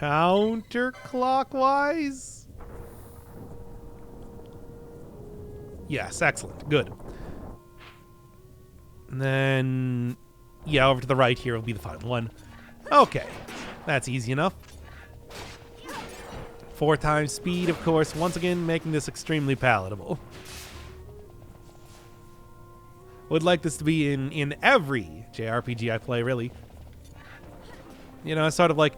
counterclockwise? Yes, excellent. Good. And then, yeah, over to the right here will be the final one. Okay. That's easy enough. 4 times speed, of course, once again making this extremely palatable. Would like this to be in every JRPG I play, really. You know, sort of like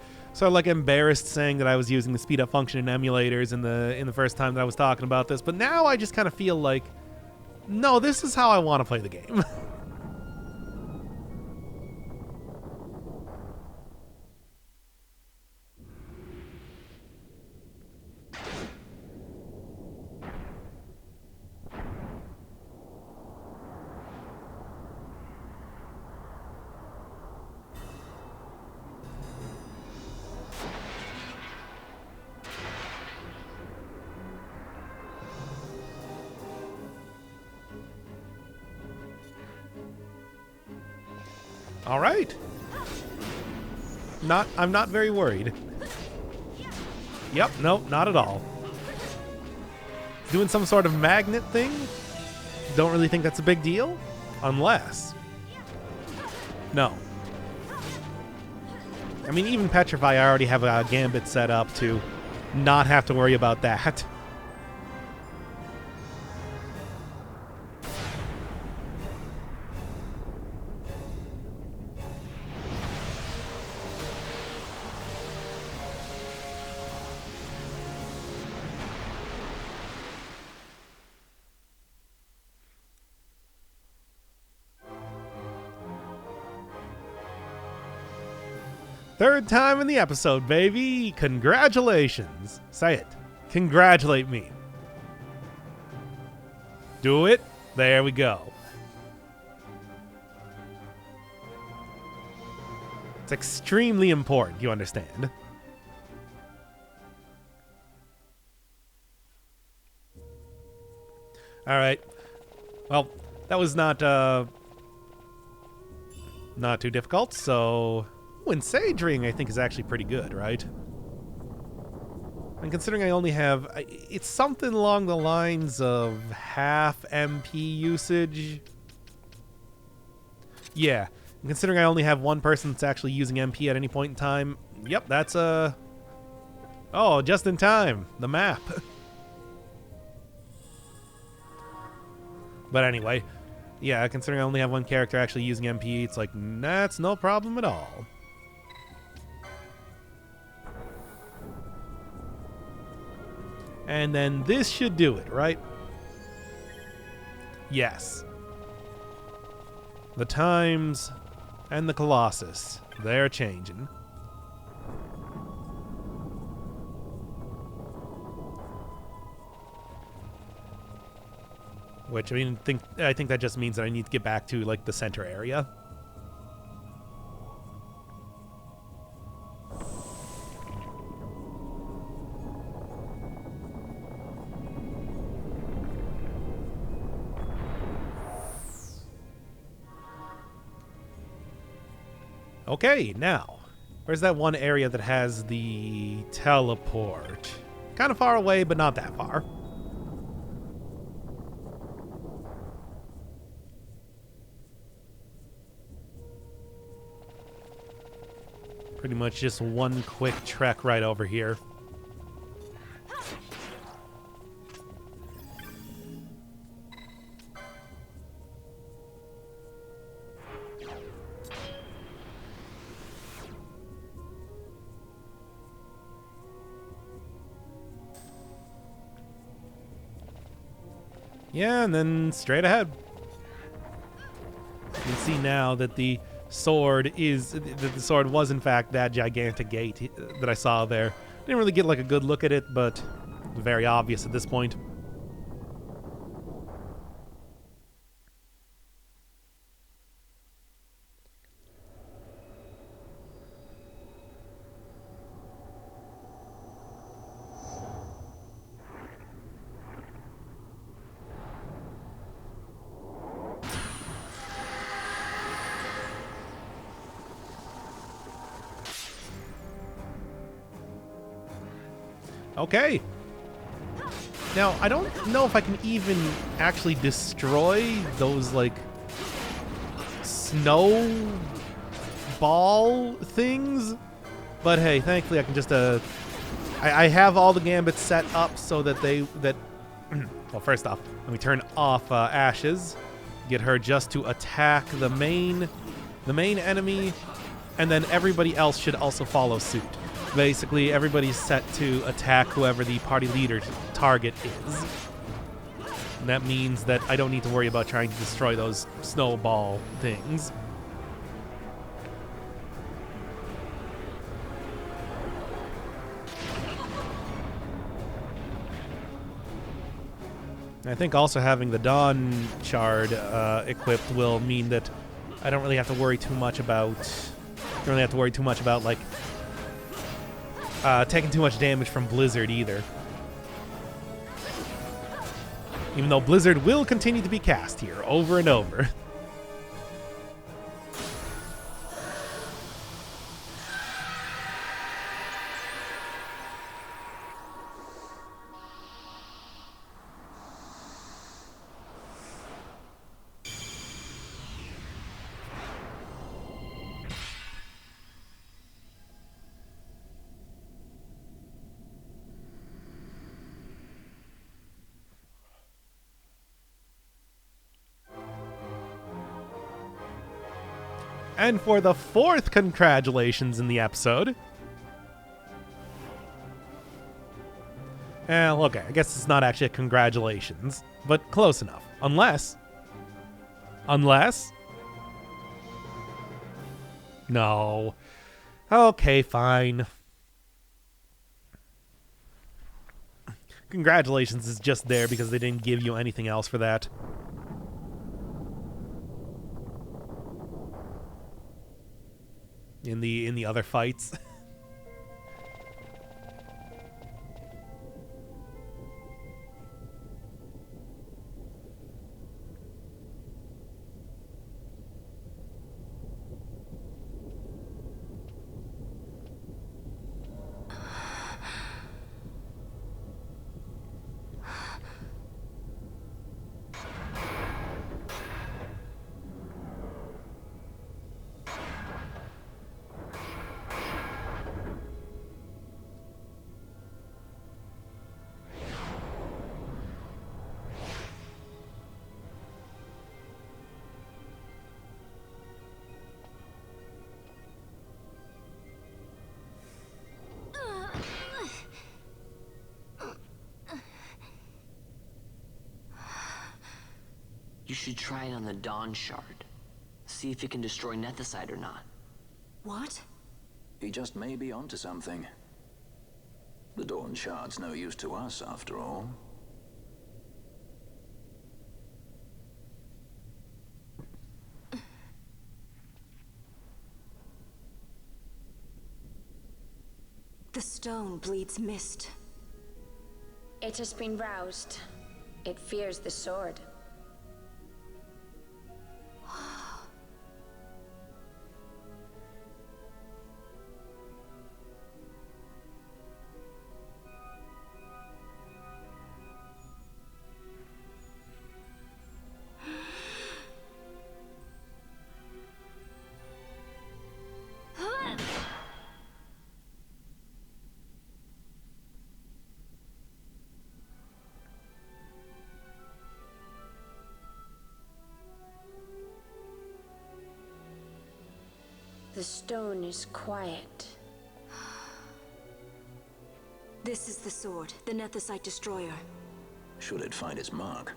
embarrassed saying that I was using the speed up function in emulators in the first time that I was talking about this, but now I just kind of feel like, no, this is how I want to play the game. All right. I'm not very worried. Yep, nope, not at all. Doing some sort of magnet thing? Don't really think that's a big deal? Unless... No. I mean, even Petrify, I already have a gambit set up to not have to worry about that. Third time in the episode, baby. Congratulations. Say it. Congratulate me. Do it. There we go. It's extremely important, you understand. All right. Well, that was not too difficult, so Ooh, and Sage Ring I think is actually pretty good, right? And considering I only have... It's something along the lines of half MP usage. Yeah. And considering I only have one person that's actually using MP at any point in time. Yep, that's a... Oh, just in time. The map. But anyway. Yeah, considering I only have one character actually using MP, it's like, that's no problem at all. And then this should do it, right? Yes. The times and the Colossus, they're changing. Which, I mean, I think that just means that I need to get back to, like, the center area. Okay, now, where's that one area that has the teleport? Kind of far away, but not that far. Pretty much just one quick trek right over here. Yeah, and then straight ahead. You can see now that the sword was in fact that gigantic gate that I saw there. Didn't really get like a good look at it, but very obvious at this point. Okay. Now, I don't know if I can even actually destroy those, like, snow ball things. But hey, thankfully I can just, I have all the gambits set up so that well, first off, let me turn off Ashes. Get her just to attack the main enemy, and then everybody else should also follow suit. Basically, everybody's set to attack whoever the party leader's target is. And that means that I don't need to worry about trying to destroy those snowball things. I think also having the Dawn Shard equipped will mean that I don't really have to worry too much about... like, taking too much damage from Blizzard either. Even though Blizzard will continue to be cast here over and over. And for the 4th congratulations in the episode. Well, okay, I guess it's not actually a congratulations, but close enough. Unless... No. Okay, fine. Congratulations is just there because they didn't give you anything else for that. In the other fights. You should try it on the Dawn Shard. See if it can destroy nethercite or not. What? He just may be onto something. The Dawn Shard's no use to us, after all. The stone bleeds mist. It has been roused. It fears the sword. The stone is quiet. This is the sword, the nethercite destroyer. Should it find its mark?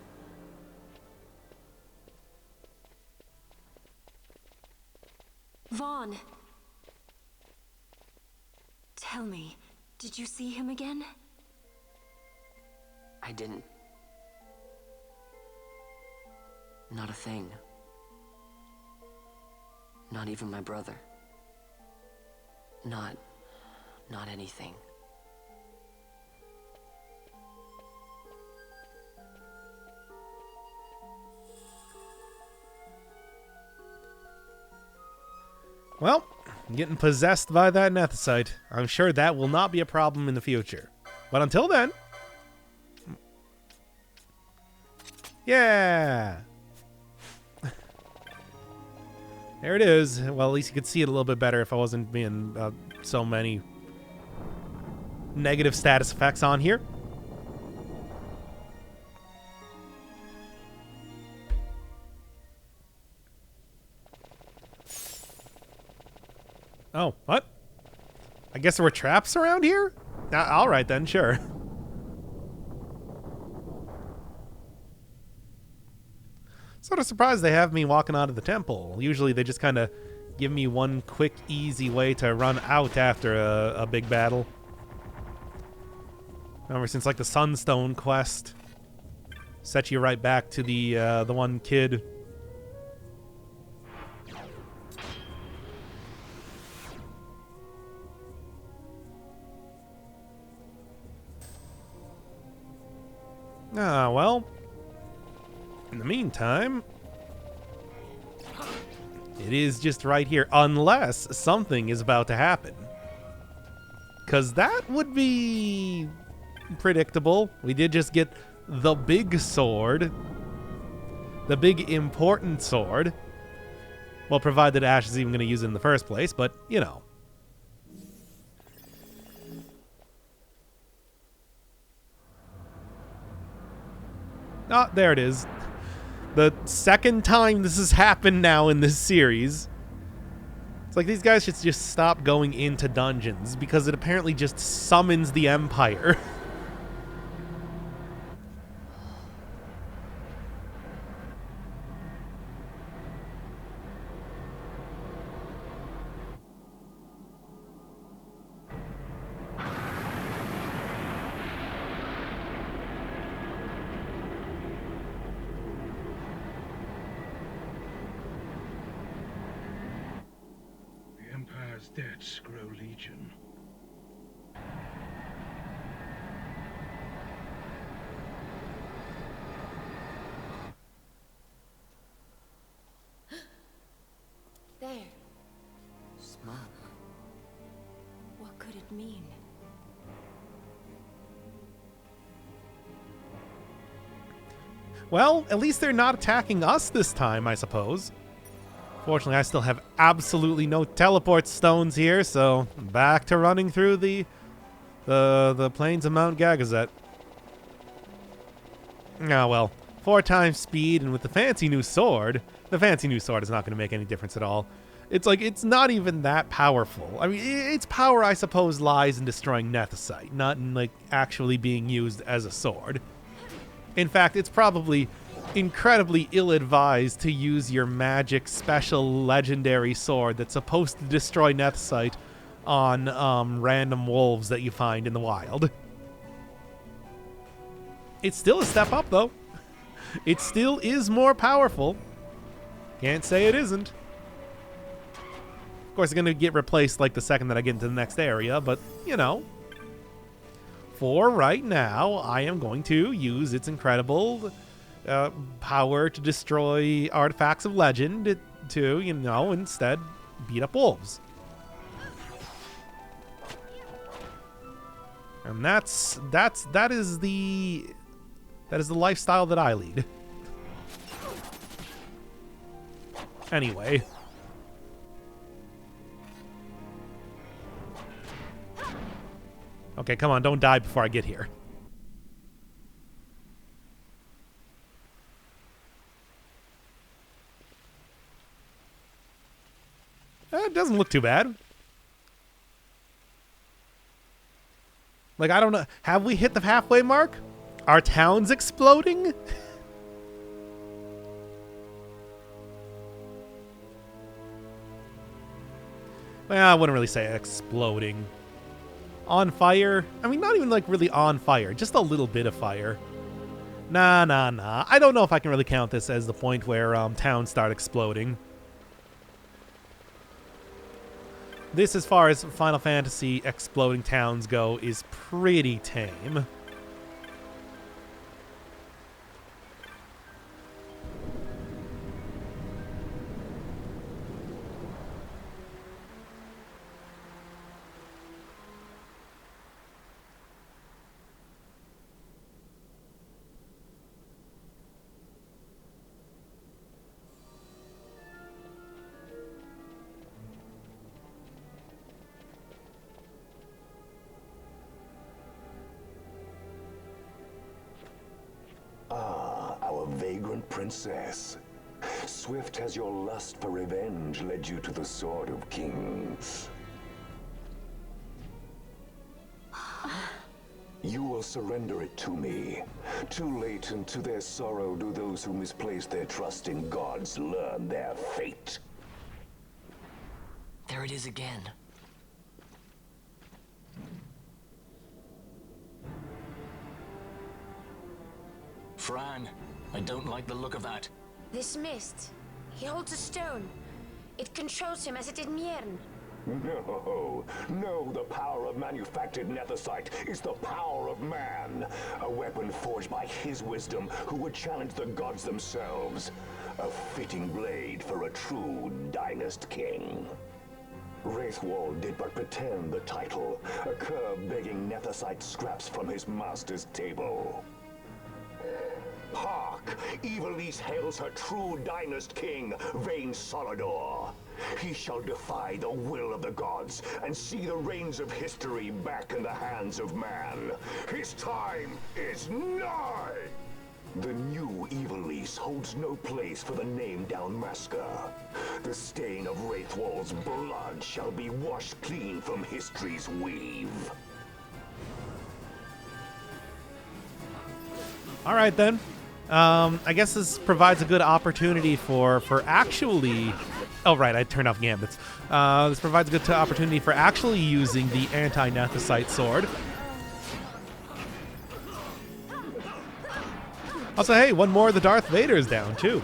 Vaughn! Tell me, did you see him again? I didn't. Not a thing. Not even my brother. Not anything. Well, getting possessed by that nethercite. I'm sure that will not be a problem in the future. But until then... Yeah! There it is. Well, at least you could see it a little bit better if I wasn't being so many negative status effects on here. Oh, what? I guess there were traps around here? All right then, sure. Sort of surprised they have me walking out of the temple. Usually they just kind of give me one quick, easy way to run out after a big battle. Ever since like the Sunstone quest, set you right back to the one kid. Ah, well. In the meantime, it is just right here, unless something is about to happen. Because that would be predictable. We did just get the big sword. The big important sword. Well, provided Ash is even going to use it in the first place, but, you know. Ah, there it is. The second time this has happened now in this series. It's like these guys should just stop going into dungeons because it apparently just summons the Empire. Debts grow legion. There. Smoke. What could it mean? Well, at least they're not attacking us this time, I suppose. Fortunately, I still have absolutely no teleport stones here, so back to running through the plains of Mount Gagazet. Ah, well, 4 times speed, and with the fancy new sword is not going to make any difference at all. It's like, it's not even that powerful. I mean, its power, I suppose, lies in destroying nethercite, not in, like, actually being used as a sword. In fact, it's probably incredibly ill-advised to use your magic special legendary sword that's supposed to destroy nethercite on random wolves that you find in the wild. It's still a step up, though. It still is more powerful. Can't say it isn't. Of course, it's going to get replaced like the second that I get into the next area, but, you know. For right now, I am going to use its incredible power to destroy artifacts of legend to, you know, instead beat up wolves. And that is the lifestyle that I lead. Anyway. Okay, come on, don't die before I get here. It doesn't look too bad. Like, I don't know. Have we hit the halfway mark? Our town's exploding? Well, I wouldn't really say exploding. On fire? I mean, not even like really on fire. Just a little bit of fire. Nah. I don't know if I can really count this as the point where towns start exploding. This, as far as Final Fantasy exploding towns go, is pretty tame. Vagrant princess. Swift has your lust for revenge led you to the Sword of Kings. You will surrender it to me. Too late, and to their sorrow do those who misplace their trust in gods learn their fate. There it is again. Fran, I don't like the look of that. This mist. He holds a stone. It controls him as it did mayne. No, the power of manufactured nethercite is the power of man. A weapon forged by his wisdom who would challenge the gods themselves. A fitting blade for a true dynast king. Wraithwall did but pretend the title, a cur begging nethercite scraps from his master's table. Hark! Evilise hails her true dynast king, Vayne Solidor. He shall defy the will of the gods and see the reins of history back in the hands of man. His time is nigh! The new Evilise holds no place for the name Dalmasca. The stain of Wraithwall's blood shall be washed clean from history's weave. All right, then. I guess this provides a good opportunity for actually... Oh, right, I turned off gambits. This provides a good opportunity for actually using the anti-nethercite sword. Also, hey, one more of the Darth Vader's down, too.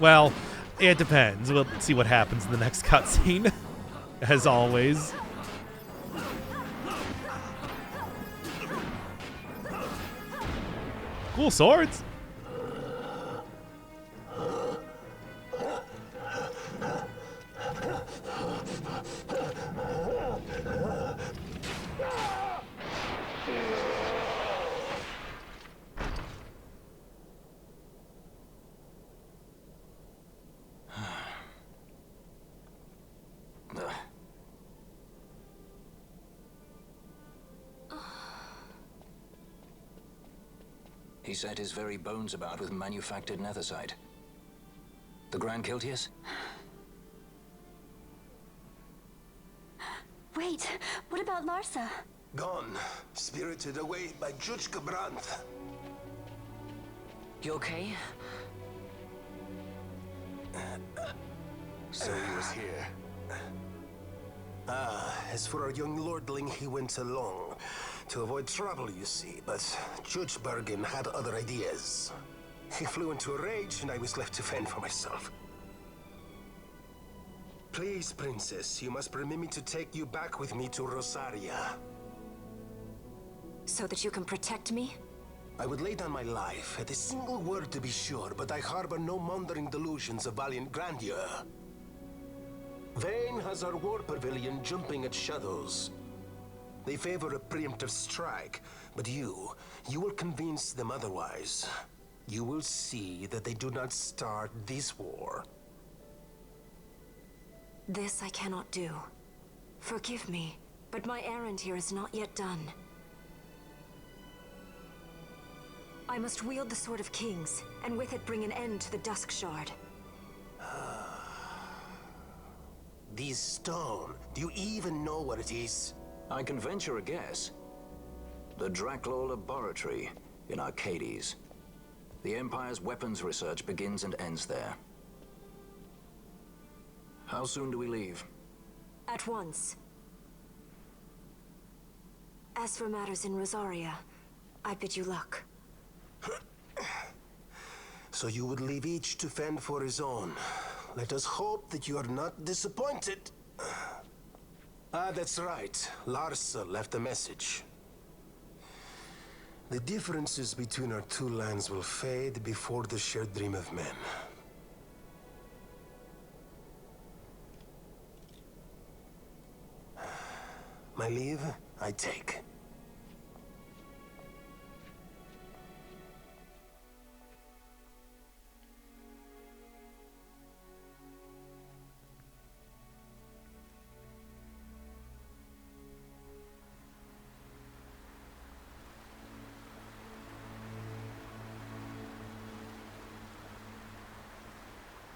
Well, it depends. We'll see what happens in the next cutscene, as always. Cool swords. He set his very bones about with manufactured nethercite. The Grand Kiltias? Wait, what about Larsa? Gone, spirited away by Juchka Brandt. You okay? So he was here. As for our young lordling, he went along. To avoid trouble, you see, but Judge Bergen had other ideas. He flew into a rage, and I was left to fend for myself. Please, Princess, you must permit me to take you back with me to Rosaria. So that you can protect me? I would lay down my life, at a single word to be sure, but I harbor no mongering delusions of valiant grandeur. Vayne has our war pavilion jumping at shadows. They favor a preemptive strike, but you will convince them otherwise. You will see that they do not start this war. This I cannot do. Forgive me, but my errand here is not yet done. I must wield the Sword of Kings, and with it bring an end to the Dusk Shard. This stone, do you even know what it is? I can venture a guess. The Draclaw Laboratory in Arcades. The Empire's weapons research begins and ends there. How soon do we leave? At once. As for matters in Rosaria, I bid you luck. So you would leave each to fend for his own. Let us hope that you are not disappointed. That's right. Larsa left a message. The differences between our two lands will fade before the shared dream of men. My leave, I take.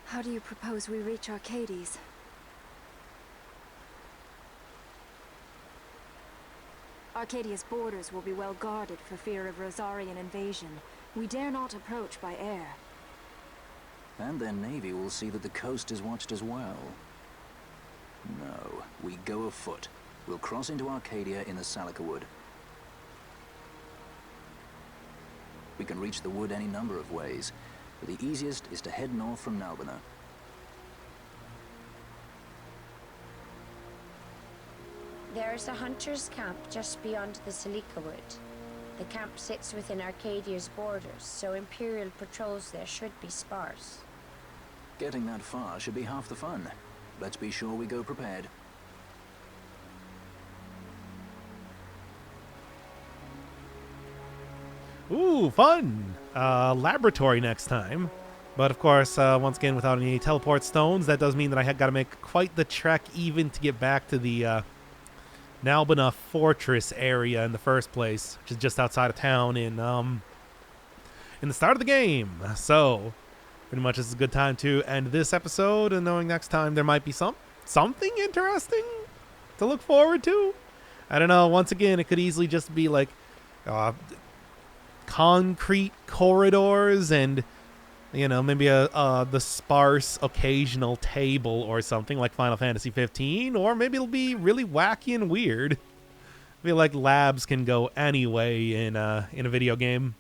How do you propose we reach Arcades? Arcadia's borders will be well guarded for fear of Rosarian invasion. We dare not approach by air. And their navy will see that the coast is watched as well. No, we go afoot. We'll cross into Arcadia in the Salika Wood. We can reach the wood any number of ways, but the easiest is to head north from Nalbina. There is a hunter's camp just beyond the Salika Wood. The camp sits within Arcadia's borders, so Imperial patrols there should be sparse. Getting that far should be half the fun. Let's be sure we go prepared. Ooh, fun! Laboratory next time. But of course, once again, without any teleport stones, that does mean that I got to make quite the trek even to get back to the Nalbina Fortress area in the first place, which is just outside of town in the start of the game. So, pretty much this is a good time to end this episode, and knowing next time there might be something interesting to look forward to. I don't know. Once again, it could easily just be like concrete corridors and, you know, maybe the sparse occasional table or something like Final Fantasy 15, or maybe it'll be really wacky and weird. I feel like labs can go anyway in a video game.